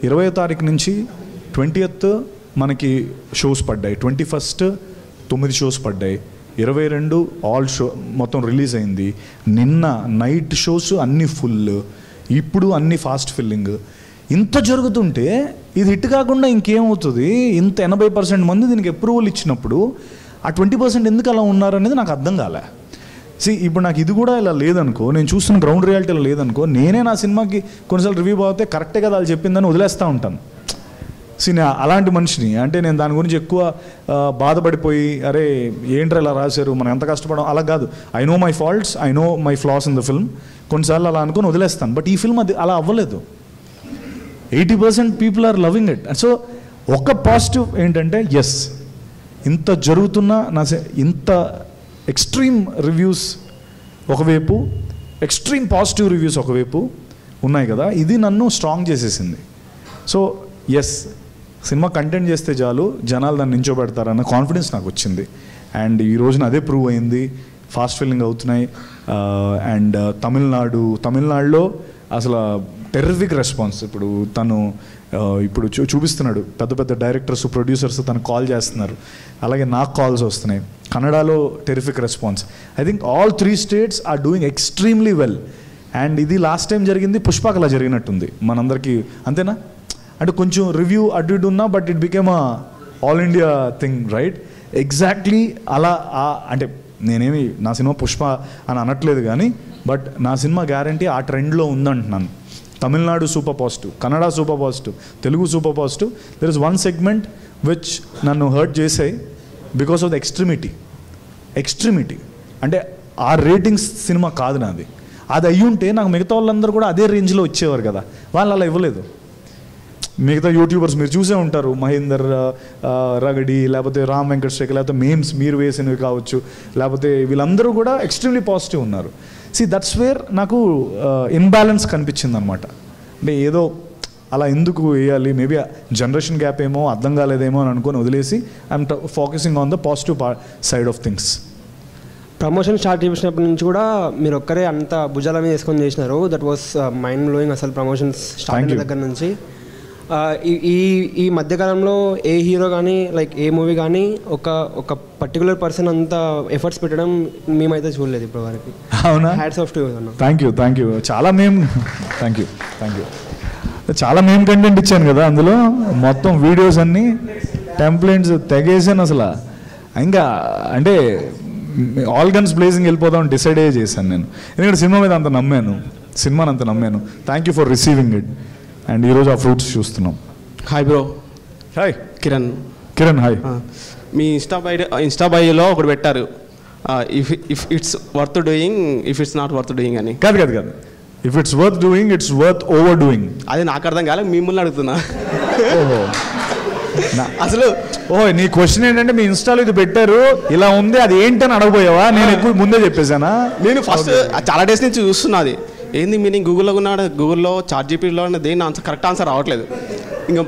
20వ తారీఖు నుంచి 20th మనకి షోస్ పడ్డాయి, 21st 9 షోస్ పడ్డాయి, 22 ఆల్ షో మొత్తం రిలీజ్ అయింది. నిన్న నైట్ షోస్ అన్నీ ఫుల్, ఇప్పుడు అన్నీ ఫాస్ట్ ఫిల్లింగ్. ఇంత జరుగుతుంటే ఇది హిట్ కాకుండా ఇంకేమవుతుంది? ఇంత 80% మంది దీనికి అప్రూవల్ ఇచ్చినప్పుడు ఆ 20% ఎందుకు అలా ఉన్నారనేది నాకు అర్థం కాలే. ఇప్పుడు నాకు ఇది కూడా ఇలా లేదనుకో, నేను చూస్తున్న గ్రౌండ్ రియాలిటీ ఇలా లేదనుకో, నేనే నా సినిమాకి కొన్నిసార్లు రివ్యూ బాగుతే కరెక్టే కదా వాళ్ళు చెప్పిందని వదిలేస్తూ ఉంటాను. నేను అలాంటి మనిషిని. అంటే నేను దాని గురించి ఎక్కువ బాధపడిపోయి అరే ఏంట్రా ఇలా రాశారు మనం ఎంత కష్టపడడం అలా కాదు. I know my faults, I know my floss in the film. కొన్నిసార్లు అలా అనుకుని వదిలేస్తాను. బట్ ఈ ఫిల్మ్ అది అలా అవ్వలేదు. 80% people are loving it. So ఒక పాజిటివ్ ఏంటంటే ఎస్ ఇంత జరుగుతున్న ఇంత ఎక్స్ట్రీమ్ రివ్యూస్ ఒకవైపు, ఎక్స్ట్రీమ్ పాజిటివ్ రివ్యూస్ ఒకవైపు ఉన్నాయి కదా, ఇది నన్ను స్ట్రాంగ్ చేసేసింది. సో ఎస్ సినిమా కంటెంట్ చేస్తే చాలు జనాలు దాన్ని నించోబెడతారన్న కాన్ఫిడెన్స్ నాకు వచ్చింది. అండ్ ఈ రోజున అదే ప్రూవ్ అయింది. ఫాస్ట్ ఫిల్లింగ్ అవుతున్నాయి. అండ్ తమిళనాడులో అసలు టెర్రిఫిక్ రెస్పాన్స్. ఇప్పుడు తను ఇప్పుడు చూపిస్తున్నాడు, పెద్ద పెద్ద డైరెక్టర్స్ ప్రొడ్యూసర్స్ తనకు కాల్ చేస్తున్నారు, అలాగే నాకు కాల్స్ వస్తున్నాయి. కన్నడలో terrific response. I think all 3 states are doing extremely well. And ఇది లాస్ట్ టైం జరిగింది పుష్పక్ అలా జరిగినట్టుంది మనందరికీ, అంతేనా? అంటే కొంచెం రివ్యూ అడ్డు ఇటు ఉన్నా, but it became a all India thing, right? Exactly అలా. అంటే నేనేమి నా సినిమా పుష్ప అని అనట్లేదు కానీ, బట్ నా సినిమా గ్యారంటీ ఆ ట్రెండ్లో ఉందంటున్నాను. Tamil Nadu super positive, Kannada super positive, Telugu super positive. There is one segment which నన్ను హర్ట్ చేసాయి బికాస్ ఆఫ్ ద ఎక్స్ట్రీమిటీ. అంటే ఆ రేటింగ్స్ సినిమా కాదు నాది. అది అయ్యుంటే నాకు మిగతా వాళ్ళందరూ కూడా అదే రేంజ్లో వచ్చేవారు కదా, వాళ్ళు అలా ఇవ్వలేదు. మిగతా యూట్యూబర్స్ మీరు చూసే ఉంటారు, మహేందర్ రగడి, లేకపోతే రామ్ వెంకటశేఖర్, లేకపోతే మేమ్స్ మీరు వేసినవి కావచ్చు, లేకపోతే వీళ్ళందరూ కూడా ఎక్స్ట్రీమ్లీ పాజిటివ్ ఉన్నారు. దట్స్ వేర్ నాకు ఇన్బ్యాలెన్స్ కనిపించింది అనమాట. అంటే ఏదో అలా ఎందుకు వేయాలి, మేబీ జనరేషన్ గ్యాప్ ఏమో, అర్థం కాలేదేమో అని అనుకొని వదిలేసి I'm focusing on the positive side of things. Promotion start చేసినప్పటి నుంచి కూడా మీరు ఒక్కరే అంత భుజాల మీద వేసుకొని చేసినారు. దట్ వాస్ మైండ్ బ్లోయింగ్ అసలు ప్రమోషన్స్ స్టార్ట్ అయిన దగ్గర నుంచి. ఈ మధ్యకాలంలో ఏ హీరో కానీ లైక్ ఏ మూవీ కానీ ఒక పర్టికులర్ పర్సన్ అంత ఎఫర్ట్స్ పెట్టడం మేమైతే చూడలేదు ఇప్పటి వరకు. అవునా? Hats off to you. Thank you. చాలా థ్యాంక్ యూ చాలా కంటెంట్ ఇచ్చాను కదా అందులో. మొత్తం వీడియోస్ అన్నీ టెంప్లెట్స్ తెగేసాను అసలు. ఇంకా అంటే ఆల్ గన్స్ బ్లేజింగ్ వెళ్ళిపోదాం డిసైడ్ చేశాను నేను, ఎందుకంటే సినిమాని అంత నమ్మాను. Thank you for receiving it. And ఈరోజు ఆ ఫ్రూట్స్ చూస్తున్నాం. Hi bro. Hi Kiran. Hi. మీ ఇన్స్టా బయోలో ఒకటి పెట్టారు, if it's worth doing, if it's not worth doing అని. కాదు, if it's worth doing, it's worth over doing. అది నాకు అర్థం కాలేదు, మిమ్మల్ని అడుగుతున్నా. అసలు నీ క్వశ్చన్ ఏంటంటే మీ ఇన్స్టాలో ఇది పెట్టారు ఇలా ఉంది, అది ఏంటని అడగబోయావా? నేను ఎక్కువ ముందే చెప్పేశానా? నేను ఫస్ట్ చాలా డేస్ నుంచి చూస్తున్నది ఏంది మీనింగ్, గూగుల్లో ChatGPTలో దేని ఆన్సర్ కరెక్ట్ ఆన్సర్ రావట్లేదు. ఇంకా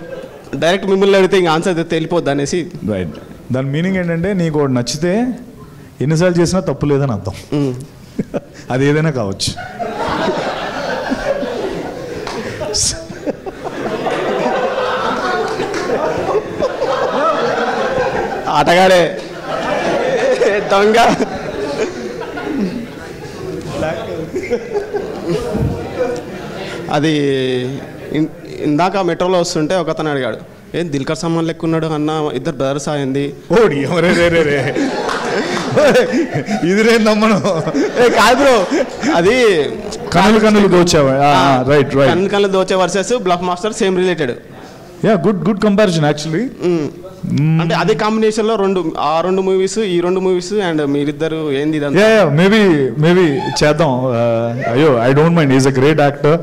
డైరెక్ట్ మిమ్మల్ని అడిగితే ఇంకా ఆన్సర్ తెలిపోద్ది అనేసి. రైట్. దాని మీనింగ్ ఏంటంటే నీకు నచ్చితే ఎన్నిసార్లు చేసినా తప్పు లేదని అర్థం. అది ఏదైనా కావచ్చు. ఆటగాడే దొంగ. అది ఇందాక మెట్రోలో వస్తుంటే ఒక అతను అడిగాడు, ఏం దిల్కర్ సల్మాన్ లెక్క ఉన్నాడు అన్న, ఇద్దరు బ్రదర్స్ అయింది. ఇది రే నమ్మను. కాదు బ్రో, అది కన్నులు దోచేవా? రైట్. కన్నులు దోచే versus bluff master same related. Good comparison actually. అంటే అదే కాంబినేషన్ లో రెండు మూవీస్, ఈ 2 మూవీస్ అండ్ మీరిద్దరు ఏంది మేబీ చేద్దాం. అయ్యో I don't mind, is a great actor.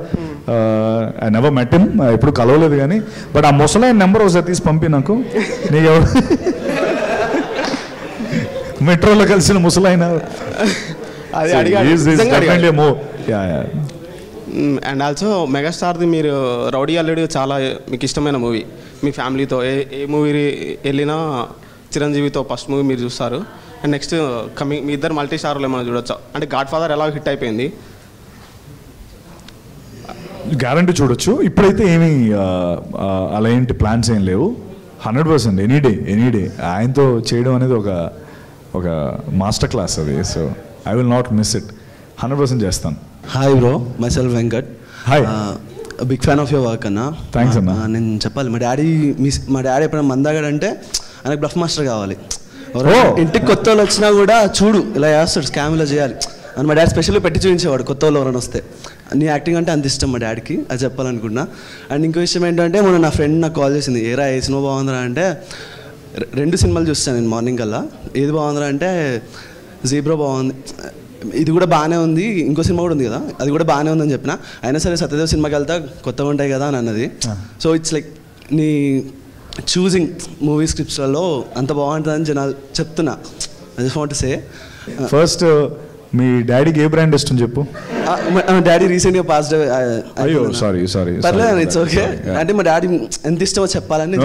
I never met him, ఎప్పుడు కలవలేదు కానీ. బట్ ఆ ముసలైన నెంబర్ ఒకసారి తీసి పంపి నాకు. నీకు ఎవరు మెట్రోలో కలిసిన ముసలైన అది అడిగాడు. అండ్ ఆల్సో మెగాస్టార్ది మీరు రౌడీ అల్లుడు చాలా మీకు ఇష్టమైన మూవీ. మీ ఫ్యామిలీతో ఏ మూవీ వెళ్ళినా చిరంజీవితో ఫస్ట్ మూవీ మీరు చూస్తారు. అండ్ నెక్స్ట్ కమింగ్ మీ ఇద్దరు మల్టీ స్టార్లు ఏమైనా చూడొచ్చా? అంటే గాడ్ ఫాదర్ ఎలా హిట్ అయిపోయింది, గ్యారంటీ చూడొచ్చు. ఇప్పుడైతే ఏమీ అలా ఏంటి ప్లాన్స్ ఏం లేవు. 100% ఎనీ డే ఆయనతో చేయడం అనేది ఒక మాస్టర్ క్లాస్ అది. So I will not miss it. 100% చేస్తాను. Hi bro, myself Venkat. Hi. Big fan of your work అన్న. థ్యాంక్స్ అన్న. నేను చెప్పాలి, మా డాడీ ఎప్పుడైనా మందాగాడంటే ఆయనకు బ్లఫ్ మాస్టర్ కావాలి. ఇంటికి కొత్త వాళ్ళు వచ్చినా కూడా చూడు ఇలా చేస్తాడు, స్కామ్ ఇలా చేయాలి అని మా డాడీ స్పెషల్గా పెట్టి చూపించేవాడు కొత్త వాళ్ళు ఎవరైనా వస్తే. నీ యాక్టింగ్ అంటే అంత ఇష్టం మా డాడీకి, అది చెప్పాలనుకున్నా. అండ్ ఇంకో విషయం ఏంటంటే మొన్న నా ఫ్రెండ్ నాకు కాల్ చేసింది, ఏరా ఏ సినిమా బాగుందిరా అంటే, 2 సినిమాలు చూస్తాను నేను మార్నింగ్ కల్లా. ఏది బాగుందిరా అంటే జీబ్రా బాగుంది, ఇది కూడా బాగానే ఉంది, ఇంకో సినిమా కూడా ఉంది కదా అది కూడా బాగానే ఉందని చెప్పిన. అయినా సరే సత్యదేవ్ సినిమాకి వెళ్తా కొత్తగా ఉంటాయి కదా అని అన్నది. సో ఇట్స్ లైక్ నీ చూసింగ్ మూవీ స్క్రిప్ట్స్లలో అంత బాగుంటుందని జనాలు చెప్తున్నా. I just want to say. First మీ డాడీకి ఏ బ్రాండ్ ఇష్టం చెప్పు. డాడీ రీసెంట్గా పాస్డ్. అయ్యో సారీ పర్లేదు, ఇట్స్ ఓకే. అంటే మా డాడీ ఎంత ఇష్టమో చెప్పాలని.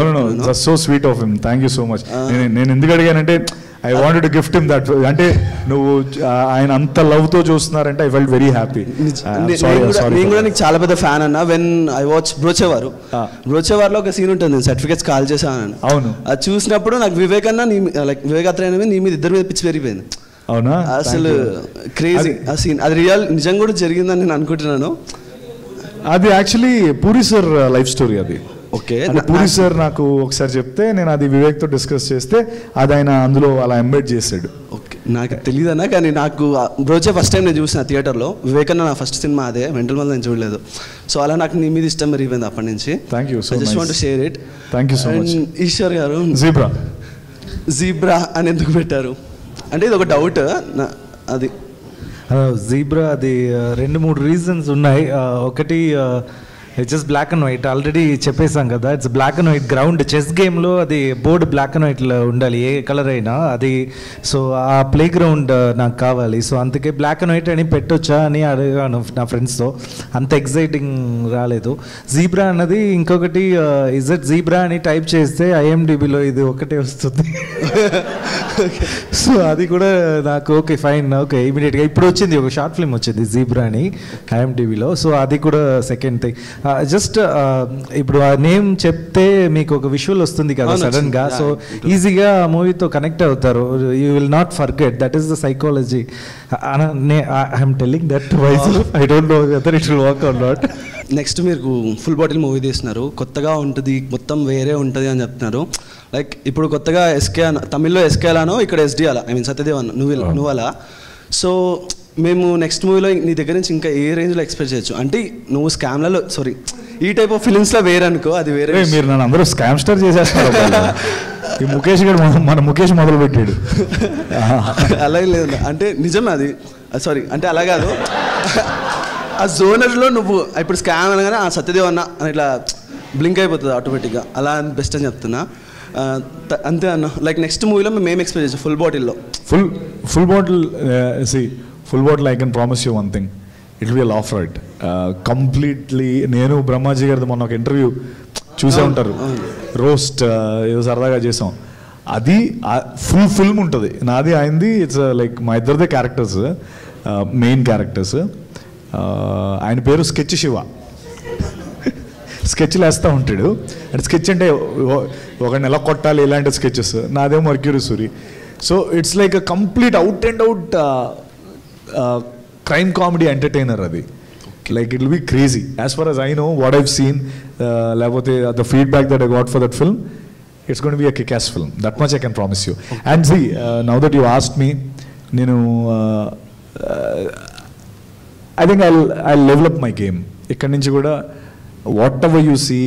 So sweet of him, thank you so much. నేను ఎందుకు అడిగానంటే I wanted to gift him that. అంటే నువ్వు ఆయన అంత లవ్తో చూస్తున్నారంటే ఐ ఫెల్ట్ వెరీ హ్యాపీ. నేను కూడా నీకు చాలా పెద్ద ఫ్యాన్ అన్న. వెన్ ఐ వాచ్ బ్రోచేవారు, బ్రోచేవారులో ఒక సీన్ ఉంటుంది, సర్టిఫికేట్స్ కాల్ చేశాను. అవును, అది చూసినప్పుడు నాకు వివేక్ అన్న లైక్ వివేకాత్రేయ నీ మీద ఇద్దరి మీద పిచ్చి పెరిగిపోయింది. అవునా, అసలు క్రేజీ ఆ సీన్. అది రియల్ నిజంగా కూడా జరిగిందని నేను అనుకుంటున్నాను. అది actually puri sir life story అది. ఓకే, పూరి సార్ నాకు ఒకసారి చెప్తే నేను అది వివేక్తో డిస్కస్ చేస్తే అది ఆయన అందులో అలా ఎంబెడ్ చేశాడు. ఓకే, నాకు తెలియదు అన్న, కానీ నాకు బ్రోచే ఫస్ట్ టైం నేను చూసిన థియేటర్లో. వివేకన్న నా ఫస్ట్ సినిమా అదే, మెంటల్ మంది నేను చూడలేదు. సో అలా నాకు నీ మీద ఇష్టం పెరిగిపోయింది అప్పటి నుంచి. Thank you, just want to share it. Thank you so much. Eshwar గారు, జీబ్రా అని ఎందుకు పెట్టారు అంటే ఇది ఒక డౌట్. అది జీబ్రా అది 2-3 రీజన్స్ ఉన్నాయి. ఒకటి it's just black and white, already చెప్పేసాం కదా. It's black and white ground. Chess గేమ్లో అది బోర్డు బ్లాక్ అండ్ వైట్లో ఉండాలి, ఏ కలర్ అయినా అది. సో ఆ ప్లే గ్రౌండ్ నాకు కావాలి. సో అందుకే బ్లాక్ అండ్ వైట్ అని పెట్టొచ్చా అని అడిగాను నా ఫ్రెండ్స్తో. అంత ఎగ్జైటింగ్ రాలేదు. జీబ్రా అన్నది ఇంకొకటి, ఇజ్ ఇట్ జీబ్రా అని టైప్ చేస్తే ఐఎండిబిలో ఇది ఒకటే వస్తుంది. సో అది కూడా నాకు ఓకే ఫైన్, ఓకే ఇమీడియట్గా ఇప్పుడు వచ్చింది ఒక షార్ట్ ఫిల్మ్ వచ్చింది జీబ్రా అని ఐఎండిబిలో. సో అది కూడా సెకండ్ థింగ్. జస్ట్ ఇప్పుడు ఆ నేమ్ చెప్తే మీకు ఒక విజువల్ వస్తుంది కదా సడన్గా. సో ఈజీగా ఆ మూవీతో కనెక్ట్ అవుతారు. You will not forget, that is the psychology. I'm telling that wise, I don't know whether it will work or not. Next మీరు ఫుల్ బాటిల్ మూవీ తీస్తున్నారు, కొత్తగా ఉంటుంది, మొత్తం వేరే ఉంటుంది అని చెప్తున్నారు. లైక్ ఇప్పుడు కొత్తగా ఎస్కే తమిళ్లో ఎస్కే అలానో ఇక్కడ ఎస్డి అలా, ఐ మీన్ సత్యదేవ్ అన్న నువ్వు అలా. సో మేము నెక్స్ట్ మూవీలో నీ దగ్గర నుంచి ఇంకా ఏ రేంజ్లో ఎక్స్పెక్ట్ చేయొచ్చు? అంటే నువ్వు స్కామ్లలో సారీ ఈ టైప్ ఆఫ్ ఫిలిమ్స్లో వేరే అనుకో, అది వేరే. మీరు నన్ను అందరూ స్కామ్ స్టార్ చేసేస్తారు. ఈ ముఖేష్ గారు మన ముఖేష్ మొదలు పెట్టాడు. అలాగే లేదు అంటే నిజమే అది, సారీ అంటే అలా కాదు. ఆ జోనర్లో నువ్వు ఇప్పుడు స్కామ్ అనగానే ఆ సత్యదేవ్ అన్న అని ఇట్లా బ్లింక్ అయిపోతుంది ఆటోమేటిక్గా, అలా బెస్ట్ అని చెప్తున్నా. అంతే అన్న. లైక్ నెక్స్ట్ మూవీలో మేము ఎక్స్పెక్ట్ చేసాం ఫుల్ బాటిల్లో. Full bottle full bottle I can promise you one thing, it will B of right completely. నేను బ్రహ్మాజీ గారిది మొన్న ఒక ఇంటర్వ్యూ చూసే ఉంటారు, రోస్ట్ ఏదో సరదాగా చేసాం. అది ఫుల్ ఫిల్మ్ ఉంటుంది నాది ఆయనది. ఇట్స్ లైక్ మా ఇద్దరిదే క్యారెక్టర్స్, మెయిన్ క్యారెక్టర్స్. ఆయన పేరు స్కెచ్ శివ. స్కెచ్లు వేస్తూ ఉంటాడు. అంటే స్కెచ్ అంటే ఒకరిని ఎలా కొట్టాలి ఇలాంటి స్కెచెస్. నాదేమో mercury Suri. So it's like a complete out and out crime comedy entertainer అది. Like it will be crazy as far as I know, what I've seen, లేకపోతే the feedback that I got for that film, it's going to be a kick-ass film. That much I can promise you. And see, now that you asked me, నేను I think I'll level up my game. ఇక్కడి నుంచి కూడా what ever you see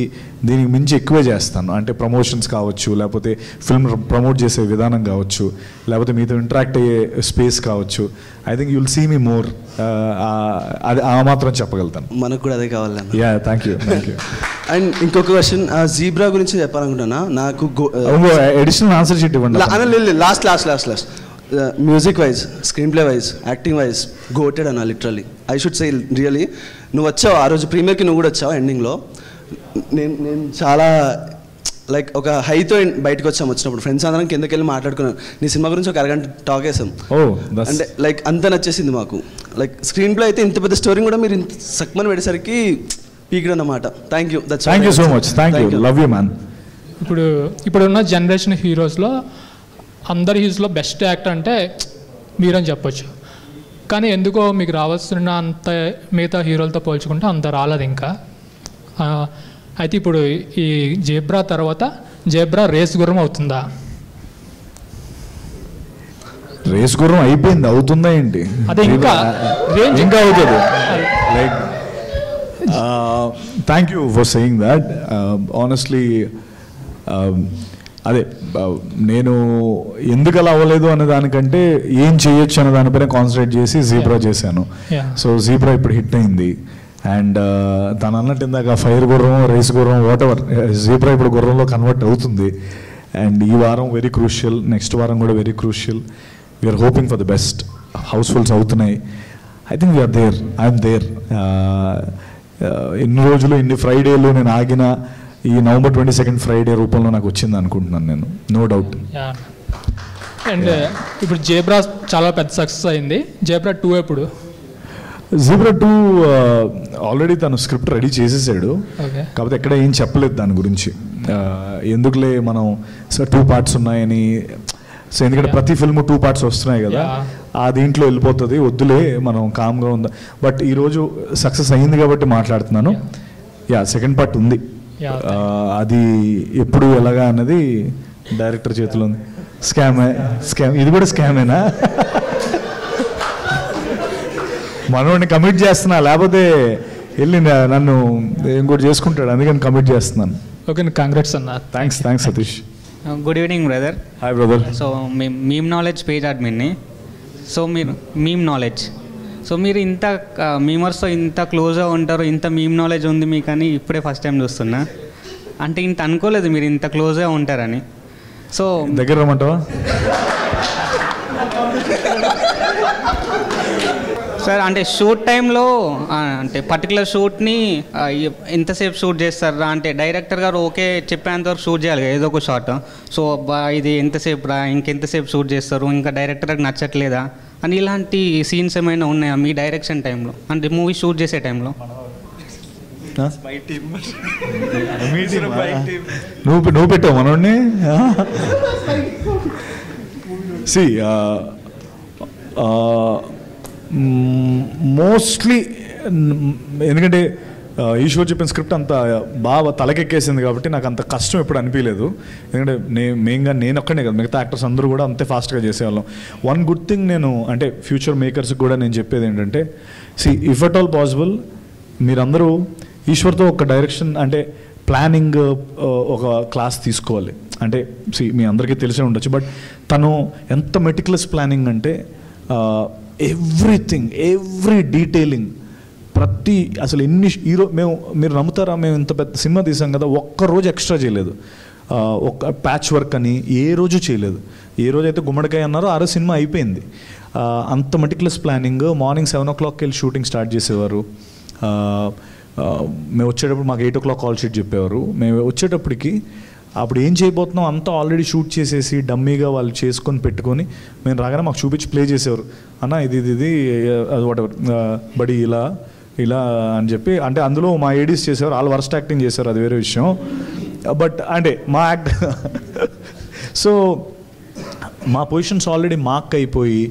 దీనికి మించి ఎక్కువే చేస్తాను. అంటే promotions కావచ్చు, లేకపోతే ఫిల్మ్ ప్రమోట్ చేసే విధానం కావచ్చు, లేకపోతే మీతో ఇంటరాక్ట్ అయ్యే స్పేస్ కావచ్చు. I think you'll see me more. అది ఆ మాత్రం చెప్పగలుగుతాను. మనకు కూడా అదే కావాలి. Yeah, thank you. అండ్ ఇంకొక క్వశ్చన్, జీబ్రా గురించి చెప్పాలనుకుంటున్నా. నాకు ఎడిషనల్ ఆన్సర్ షీట్ ఇవ్వండి. Last music wise, screenplay wise, acting wise goated అన్న literally. I should say really. నువ్వు వచ్చావు ఆ రోజు ప్రీమియర్కి, నువ్వు కూడా వచ్చావు ఎండింగ్లో. నేను చాలా లైక్ ఒక హైతో బయటకు వచ్చినప్పుడు ఫ్రెండ్స్ అందరం కిందకి వెళ్ళి మాట్లాడుకున్నాం. నీ సినిమా గురించి ఒక అరగంట టాక్ వేసాం. అంటే లైక్ అంత నచ్చేసింది మాకు. లైక్ స్క్రీన్ ప్లే అయితే ఇంత పెద్ద స్టోరీ కూడా మీరు ఇంత సక్మని పెట్టేసరికి పీక్డ్ అన్నమాట. Thank you so much. Thank you. Love you man. ఇప్పుడున్న జనరేషన్ హీరోస్లో అందరి హీరోస్లో బెస్ట్ యాక్టర్ అంటే మీరని చెప్పొచ్చు. కానీ ఎందుకో మీకు రావాల్సిన అంత మిగతా హీరోలతో పోల్చుకుంటే అంత రాలేదు ఇంకా. అయితే ఇప్పుడు ఈ జేబ్రా తర్వాత జేబ్రా రేస్ గుర్రం అవుతుందా? రేస్ గుర్రం అయిపోయింది, అవుతుందా ఏంటి? అదే ఇంకా అవుతుంది. Like thank you for saying that. Honestly అదే నేను ఎందుకు అలా అవ్వలేదు అనే దానికంటే ఏం చేయొచ్చు అనే దానిపైన కాన్సన్ట్రేట్ చేసి జీబ్రా చేశాను. సో జీబ్రా ఇప్పుడు హిట్ అయింది. అండ్ తను అన్నట్టు ఇందాక ఫైర్ గుర్రం, రేస్ గుర్రం, వాట్ ఎవర్, జీబ్రా ఇప్పుడు గుర్రంలో కన్వర్ట్ అవుతుంది. అండ్ ఈ వారం వెరీ క్రూషియల్, నెక్స్ట్ వారం కూడా very crucial. We're hoping for the best. House fulls అవుతున్నాయి. I think we're there, I'm there. ఎన్ని రోజులు, ఎన్ని ఫ్రైడేలు నేను ఆగిన ఈ November 22nd ఫ్రైడే రూపంలో నాకు వచ్చింది అనుకుంటున్నాను నేను. No doubt. అండ్ ఇప్పుడు జేబ్రా చాలా పెద్ద సక్సెస్ అయింది. జేబ్రా 2 ఎప్పుడు? జీబ్రా 2 ఆల్రెడీ తను స్క్రిప్ట్ రెడీ చేసేసాడు. Okay. కాకపోతే ఎక్కడ ఏం చెప్పలేదు దాని గురించి. ఎందుకులే మనం 2 పార్ట్స్ ఉన్నాయని. సో ఎందుకంటే ప్రతి ఫిల్మ్ 2 పార్ట్స్ వస్తున్నాయి కదా, ఆ దీంట్లో వెళ్ళిపోతుంది, వద్దులే మనం కామ్గా ఉందా. బట్ ఈరోజు సక్సెస్ అయింది కాబట్టి మాట్లాడుతున్నాను. సెకండ్ పార్ట్ ఉంది. అది ఎప్పుడు ఎలాగా అన్నది డైరెక్టర్ చేతిలో ఉంది. స్కామ్ ఇది కూడా స్కామేనా? మనోడిని కమిట్ చేస్తున్నా, లేకపోతే వెళ్ళి నన్ను ఇంకోటి చేసుకుంటాడు, అందుకని కమిట్ చేస్తున్నాను. ఓకే, కాంగ్రాట్స్ అన్న. Thanks Satish. Good evening brother. Hi brother. So meme knowledge page అడ్మిన్ని. సో మీరు మీమ్ నాలెడ్జ్, సో మీరు ఇంత మీమర్స్తో ఇంత క్లోజ్గా ఉంటారు, ఇంత మీమ్ నాలెడ్జ్ ఉంది మీకు అని ఇప్పుడే ఫస్ట్ టైం చూస్తున్నా. అంటే ఇంత అనుకోలేదు మీరు ఇంత క్లోజ్గా ఉంటారని. సో దగ్గర రమ్మంటావా? సార్ అంటే షూట్ టైంలో అంటే పర్టికులర్ షూట్ని ఎంతసేపు షూట్ చేస్తారా? అంటే డైరెక్టర్ గారు ఓకే చెప్పేంత వరకు షూట్ చేయాలి కదా ఏదో ఒక షాట్. సో ఇది ఎంతసేపు రా, ఇంకెంతసేపు షూట్ చేస్తారు, ఇంకా డైరెక్టర్కి నచ్చట్లేదా అని ఇలాంటి సీన్స్ ఏమైనా ఉన్నాయా మీ డైరెక్షన్ టైంలో, అంటే మూవీ షూట్ చేసే టైంలో? నువ్వు పెట్టావు మనోడిని. సి మోస్ట్లీ ఎందుకంటే ఈశ్వర్ చెప్పిన స్క్రిప్ట్ అంత బాగా తలకెక్కేసింది కాబట్టి నాకు అంత కష్టం ఎప్పుడు అనిపించలేదు. ఎందుకంటే మెయిన్గా నేను ఒక్కడే కదా, మిగతా యాక్టర్స్ అందరూ కూడా అంతే ఫాస్ట్గా చేసేవాళ్ళం. వన్ గుడ్ థింగ్ నేను అంటే ఫ్యూచర్ మేకర్స్కి కూడా నేను చెప్పేది ఏంటంటే, ఇఫ్ అట్ ఆల్ పాసిబుల్ మీరందరూ ఈశ్వర్తో ఒక డైరెక్షన్ అంటే ప్లానింగ్ ఒక క్లాస్ తీసుకోవాలి. అంటే మీ అందరికీ తెలిసే ఉండొచ్చు, బట్ తను ఎంత మెటిక్యులస్ ప్లానింగ్ అంటే ఎవ్రీథింగ్, ఎవ్రీ డీటెయిలింగ్, ప్రతి అసలు ఎన్ని మీరు నమ్ముతారా, మేము ఇంత పెద్ద సినిమా తీసాం కదా, ఒక్కరోజు ఎక్స్ట్రా చేయలేదు. ఒక ప్యాచ్ వర్క్ అని ఏ రోజు చేయలేదు. ఏ రోజైతే గుమ్మడికాయ అన్నారో ఆ రోజు సినిమా అయిపోయింది. అంత మెటిక్యులస్ ప్లానింగ్. మార్నింగ్ 7 o'clockకి వెళ్ళి షూటింగ్ స్టార్ట్ చేసేవారు. మేము వచ్చేటప్పుడు మాకు 8 o'clock కాల్ షీట్ చెప్పేవారు. మేము వచ్చేటప్పటికి అప్పుడు ఏం చేయబోతున్నాం అంతా ఆల్రెడీ షూట్ చేసేసి డమ్మీగా వాళ్ళు చేసుకొని పెట్టుకొని మేము రాగానే మాకు చూపించి ప్లే చేసేవారు. అన్న ఇది వాటెవర్ బడి ఇలా అని చెప్పి. అంటే అందులో మా ఏడీస్ చేసేవారు, వాళ్ళు వర్స్ట్ యాక్టింగ్ చేశారు, అది వేరే విషయం. బట్ అంటే మా యాక్ట్ సో మా పొజిషన్స్ ఆల్రెడీ మార్క్ అయిపోయి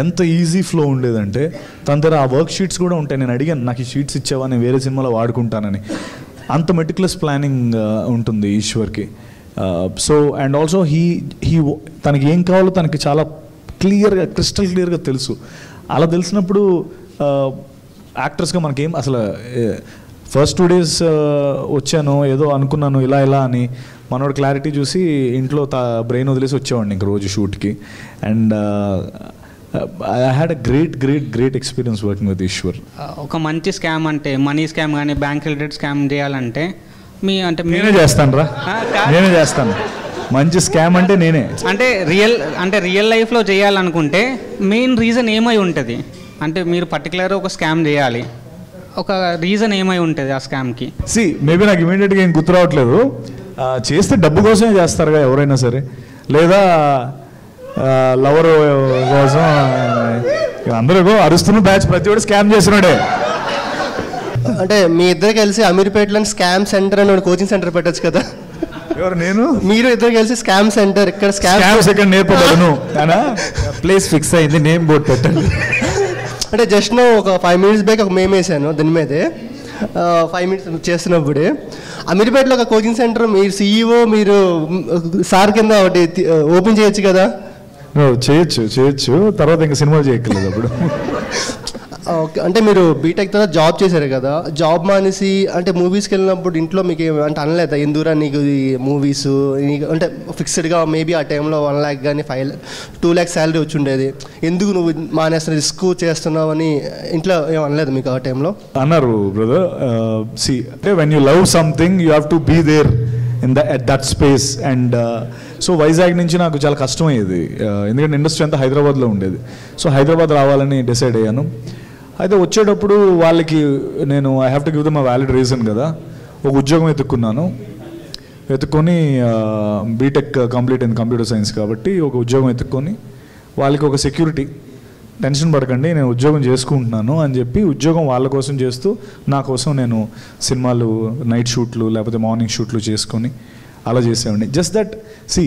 ఎంత ఈజీ ఫ్లో ఉండేదంటే తన దగ్గర ఆ వర్క్ షీట్స్ కూడా ఉంటాయి. నేను అడిగాను, నాకు ఈ షీట్స్ ఇచ్చావా, నేను వేరే సినిమాలో వాడుకుంటానని. అంత మెటిక్యులస్ ప్లానింగ్ ఉంటుంది ఈశ్వర్కి. సో అండ్ ఆల్సో తనకి ఏం కావాలో తనకి చాలా క్లియర్గా, క్రిస్టల్ క్లియర్గా తెలుసు. అలా తెలిసినప్పుడు యాక్టర్స్గా మనకేం అసలు ఫస్ట్ 2 days వచ్చాను ఏదో అనుకున్నాను ఇలా అని, మనోడు క్లారిటీ చూసి ఇంట్లో బ్రెయిన్ వదిలేసి వచ్చేవాడిని ఇంక రోజు షూట్కి. And I had a great experience working with Eshwar. ఒక మంచి స్కామ్ అంటే మనీ స్కామ్ కానీ బ్యాంక్ రిలేటెడ్ స్కామ్ చేయాలంటే నేనే చేస్తాను. మంచి స్కామ్ అంటే నేనే. అంటే రియల్ లైఫ్లో చేయాలనుకుంటే మెయిన్ రీజన్ ఏమై ఉంటుంది? అంటే మీరు పర్టికులర్గా ఒక స్కామ్ చేయాలి, ఒక రీజన్ ఏమై ఉంటుంది ఆ స్కామ్కి? మేబీ నాకు ఇమీడియట్గా ఏం గుర్తు రావట్లేదు. చేస్తే డబ్బు కోసమే చేస్తారుగా ఎవరైనా సరే, లేదా లవర్ కోసం. అందరూ అరుస్తున్న బ్యాచ్ ప్రతి ఒక్కరు స్కామ్ చేసినాడే. అంటే మీ ఇద్దరు కలిసి అమీర్పేటలో స్కామ్ సెంటర్ అని కోచింగ్ సెంటర్ పెట్టచ్చు కదా? ఎవరు? నేను మీరు ఇద్దరు కలిసి స్కామ్ సెంటర్ ఇక్కడ సెకండ్ నేర్పబడను ప్లేస్ ఫిక్స్ అయింది, నేమ్ బోర్డు పెట్టండి. అంటే జస్ట్ ఒక 5 minutes బ్యాక్ ఒక మేము వేసాను దాని మీదే 5 minutes చేస్తున్నప్పుడే. అమీర్పేటలో ఒక కోచింగ్ సెంటర్ మీరు CEO మీరు సార్ కింద ఒకటి ఓపెన్ చేయొచ్చు కదా? చేయొచ్చు తర్వాత ఇంకా సినిమాలు చేయక్కర్లేదు అప్పుడు. ఓకే, అంటే మీరు బీటెక్ తర్వాత జాబ్ చేశారు కదా, జాబ్ మానేసి అంటే మూవీస్కి వెళ్ళినప్పుడు ఇంట్లో మీకు అంటే అనలేదా ఎందుకురా నీకు మూవీస్ నీకు అంటే ఫిక్స్డ్గా మేబీ ఆ టైంలో 1 lakh కానీ 2 lakhs శాలరీ వచ్చి ఉండేది, ఎందుకు నువ్వు మానేస్తున్న రిస్క్ చేస్తున్నావు అని ఇంట్లో ఏం అనలేదు మీకు ఆ టైంలో? అన్నారు బ్రదర్. అంటే when you love something you have to be there at that space. And so Vizag నుంచి నాకు చాలా కష్టమయ్యేది, ఎందుకంటే ఇండస్ట్రీ అంతా హైదరాబాద్లో ఉండేది. సో హైదరాబాద్ రావాలని డిసైడ్ అయ్యాను. అయితే వచ్చేటప్పుడు వాళ్ళకి నేను I have to give them a valid reason కదా, ఒక ఉద్యోగం ఎత్తుక్కున్నాను. వెతుక్కొని బీటెక్ కంప్లీట్ అయింది కంప్యూటర్ సైన్స్ కాబట్టి ఒక ఉద్యోగం వెతుక్కొని వాళ్ళకి ఒక సెక్యూరిటీ, టెన్షన్ పడకండి నేను ఉద్యోగం చేసుకుంటున్నాను అని చెప్పి ఉద్యోగం వాళ్ళ కోసం చేస్తూ నా కోసం నేను సినిమాలు నైట్ షూట్లు లేకపోతే మార్నింగ్ షూట్లు చేసుకొని అలా చేసేవాడిని. జస్ట్ దట్ సి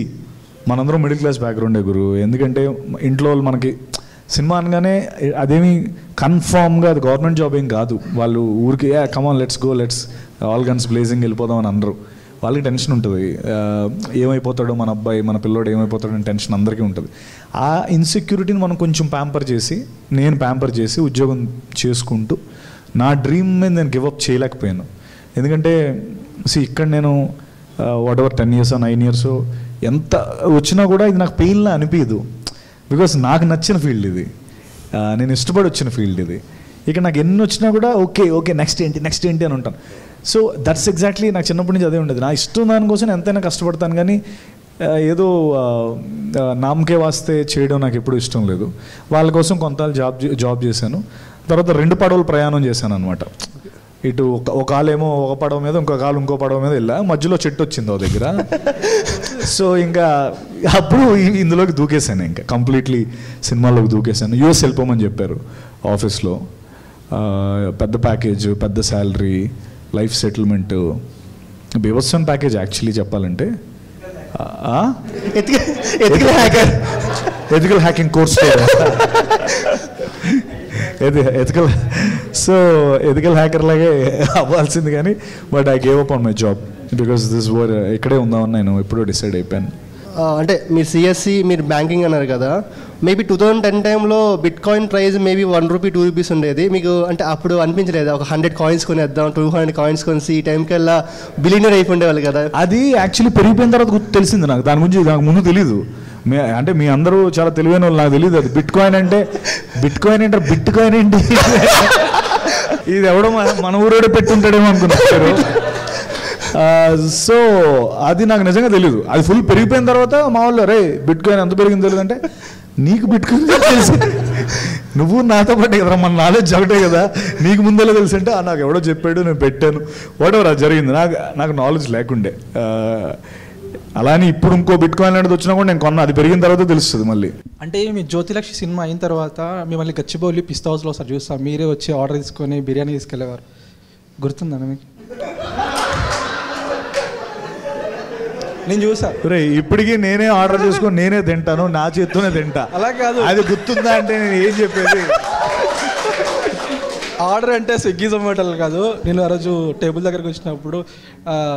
మనందరం మిడిల్ క్లాస్ బ్యాక్గ్రౌండే గురు. ఎందుకంటే ఇంట్లో వాళ్ళు మనకి సినిమా అనగానే అదేమి కన్ఫామ్గా అది గవర్నమెంట్ జాబ్ ఏం కాదు. వాళ్ళు ఊరికి come on let's go let's all guns blazing వెళ్ళిపోదాం అని అనరు. వాళ్ళకి టెన్షన్ ఉంటుంది, ఏమైపోతాడో మన అబ్బాయి మన పిల్లోడు ఏమైపోతాడో అని టెన్షన్ అందరికీ ఉంటుంది. ఆ ఇన్సెక్యూరిటీని మనం కొంచెం ప్యాంపర్ చేసి నేను ప్యాంపర్ చేసి ఉద్యోగం చేసుకుంటూ నా డ్రీమ్ మీద నేను గివప్ చేయలేకపోయాను. ఎందుకంటే ఇక్కడ నేను వాట్ ఎవర్ 10 years 9 years ఎంత వచ్చినా కూడా ఇది నాకు పెయిన్లా అనిపించదు. బికాస్ నాకు నచ్చిన ఫీల్డ్ ఇది, నేను ఇష్టపడి వచ్చిన ఫీల్డ్ ఇది. ఇక నాకు ఎన్ని వచ్చినా కూడా ఓకే ఓకే నెక్స్ట్ ఏంటి అని ఉంటాను. సో దట్స్ ఎగ్జాక్ట్లీ నాకు చిన్నప్పటి నుంచి అదే ఉండేది. నా ఇష్టం దానికోసం ఎంతైనా కష్టపడతాను, కానీ ఏదో నామకే వాస్తే చేయడం నాకు ఎప్పుడూ ఇష్టం లేదు. వాళ్ళ కోసం కొంత జాబ్ చేశాను. తర్వాత 2 పడవలు ప్రయాణం చేశాను అనమాట. ఇటు ఒక కాలేమో ఒక పడవ మీద, ఇంకో కాలు ఇంకో పడవ మీద వెళ్ళా. మధ్యలో చెట్టు వచ్చింది ఓ దగ్గర. సో ఇంకా అప్పుడు ఇందులోకి దూకేశాను, ఇంకా కంప్లీట్లీ సినిమాలోకి దూకేశాను. యూఎస్ వెళ్ళిపోమని చెప్పారు ఆఫీస్లో. పెద్ద ప్యాకేజ్, పెద్ద శాలరీ, లైఫ్ సెటిల్మెంట్, బీభత్సం ప్యాకేజ్ యాక్చువల్లీ చెప్పాలంటే. Ethical hacking course ethical hacker లాగే అవ్వాల్సింది, కానీ but I gave up on my job because this వర్ ఇక్కడే ఉందామని నేను ఎప్పుడో డిసైడ్ అయిపోయాను. అంటే మీరు సిఎస్సి, మీరు బ్యాంకింగ్ అన్నారు కదా, మేబీ 2010 టైంలో బిట్ కాయిన్ ప్రైస్ మేబీ ₹1 ₹2 ఉండేది. మీకు అంటే అప్పుడు అనిపించలేదు ఒక 100 coins కొనేద్దాం, 200 coins కొనేసి ఈ టైంకల్లా బిలియనర్ అయిపోయిండేవాళ్ళు కదా? అది యాక్చువల్లీ పెరిగిపోయిన తర్వాత తెలిసింది నాకు. దాని గురించి నాకు ముందు తెలీదు. అంటే మీ అందరూ చాలా తెలివైన వాళ్ళు, నాకు తెలియదు అది బిట్ కాయిన్ అంటే బిట్ కాయిన్ ఏంటి ఇది ఎవడో మన ఊరోడే పెట్టుంటాడేమో అనుకున్నారు. సో అది నాకు నిజంగా తెలీదు. అది ఫుల్ పెరిగిపోయిన తర్వాత మా వాళ్ళు రే బిట్ కాయిన్ ఎంత పెరిగింది తెలియదు అంటే, నీకు బిట్ కాయిన్ తెలుసు, నువ్వు నాతో పాటే కదా, మన నాలెడ్జ్ ఒకటే కదా, నీకు ముందర తెలుసు అంటే నాకు ఎవడో చెప్పాడు, నేను పెట్టాను, వాట్ ఎవర్ అది జరిగింది. నాకు నాలెడ్జ్ లేకుండే. అలానే ఇప్పుడు ఇంకో బిట్ కాయిన్ అనేది వచ్చినా కూడా నేను కొన్నా, అది పెరిగిన తర్వాత తెలుస్తుంది మళ్ళీ. అంటే మీ జ్యోతిలక్ష్మి సినిమా అయిన తర్వాత మిమ్మల్ని గచ్చిబౌలి పిస్తా హౌస్లో ఒకసారి చూస్తాం, మీరే వచ్చి ఆర్డర్ తీసుకొని బిర్యానీ తీసుకెళ్ళేవారు, గుర్తుందా మీకు? నేను చూసా రే, ఇప్పటికీ నేనే ఆర్డర్ చేసుకొని నేనే తింటాను, నా చేత్తోనే తింటా. అలా కాదు, అది గుర్తుందా అంటే నేను ఏం చెప్పేది. ఆర్డర్ అంటే స్విగ్గీ జొమాటోలు కాదు. నేను ఆ రోజు టేబుల్ దగ్గరకు వచ్చినప్పుడు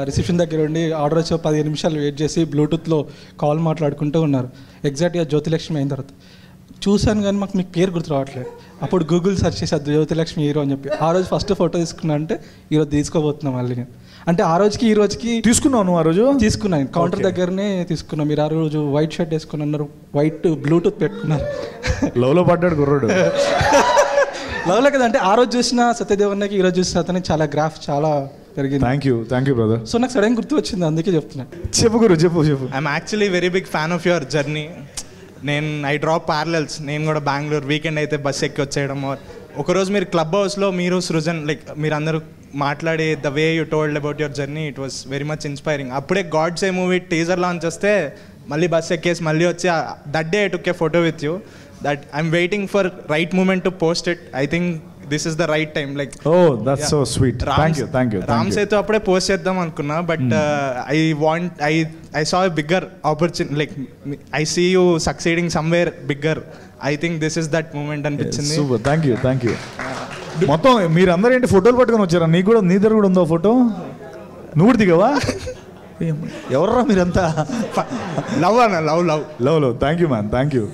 రిసెప్షన్ దగ్గర ఉండి ఆర్డర్ వచ్చి 15 నిమిషాలు వెయిట్ చేసి బ్లూటూత్లో కాల్ మాట్లాడుకుంటూ ఉన్నారు. ఎగ్జాక్ట్గా జ్యోతిలక్ష్మి అయిన తర్వాత చూశాను, కానీ మాకు మీకు పేరు గుర్తు రావట్లేదు. అప్పుడు గూగుల్ సెర్చ్ చేసి అది జ్యోతిలక్ష్మి హీరో అని చెప్పి ఆ రోజు ఫస్ట్ ఫోటో తీసుకున్నా. అంటే ఈరోజు తీసుకోబోతున్నాం మళ్ళీ నేను. అంటే ఆ రోజుకి ఈ రోజుకి తీసుకున్నాను. ఆ రోజు తీసుకున్నాను, కౌంటర్ దగ్గరనే తీసుకున్నాం. మీరు ఆ రోజు వైట్ షర్ట్ వేసుకుని ఉన్నారు, వైట్ బ్లూటూత్ పెట్టుకున్నారు. లవ్లో పడ్డాడు గుర్రాడు. లవ్లో కదా, అంటే ఆ రోజు చూసిన సత్యదేవన్నకి ఈ రోజు చూసిన అతనికి చాలా గ్రాఫ్ చాలా పెరిగింది. Thank you brother. సో నాకు సడన్ గుర్తు వచ్చింది, అందుకే చెప్తున్నాను. చెప్పు గురు, చెప్పు. I'm actually very big fan of your journey. I draw parallels. నేను కూడా బెంగళూరు వీకెండ్ అయితే బస్ ఎక్కి వచ్చేయడం, ఒకరోజు మీరు క్లబ్ హౌస్లో మీరు సృజన్ మీరు అందరూ మాట్లాడి the way you told about your journey, it was very much inspiring. అప్పుడే Godse movie teaser launch వస్తే మళ్ళీ బస్ ఎక్కేసి మళ్ళీ వచ్చి that day I took a photo with you. That I'm waiting for right moment to post it. I think this is the right time. That's so sweet. Thank you. Ram Setu అప్పుడే post చేద్దాం అనుకున్నా, but I saw a bigger opportunity. I see you succeeding somewhere bigger. I think this is that moment అనిపించింది. Super, thank you. మొత్తం మీరందరూ ఏంటి ఫోటోలు పట్టుకొని వచ్చారా? నీ దగ్గర కూడా ఉందో ఫోటో? నువ్వు కూడా దిగావా? ఎవర్రా మీరంతా? Love. Thank you man, thank you.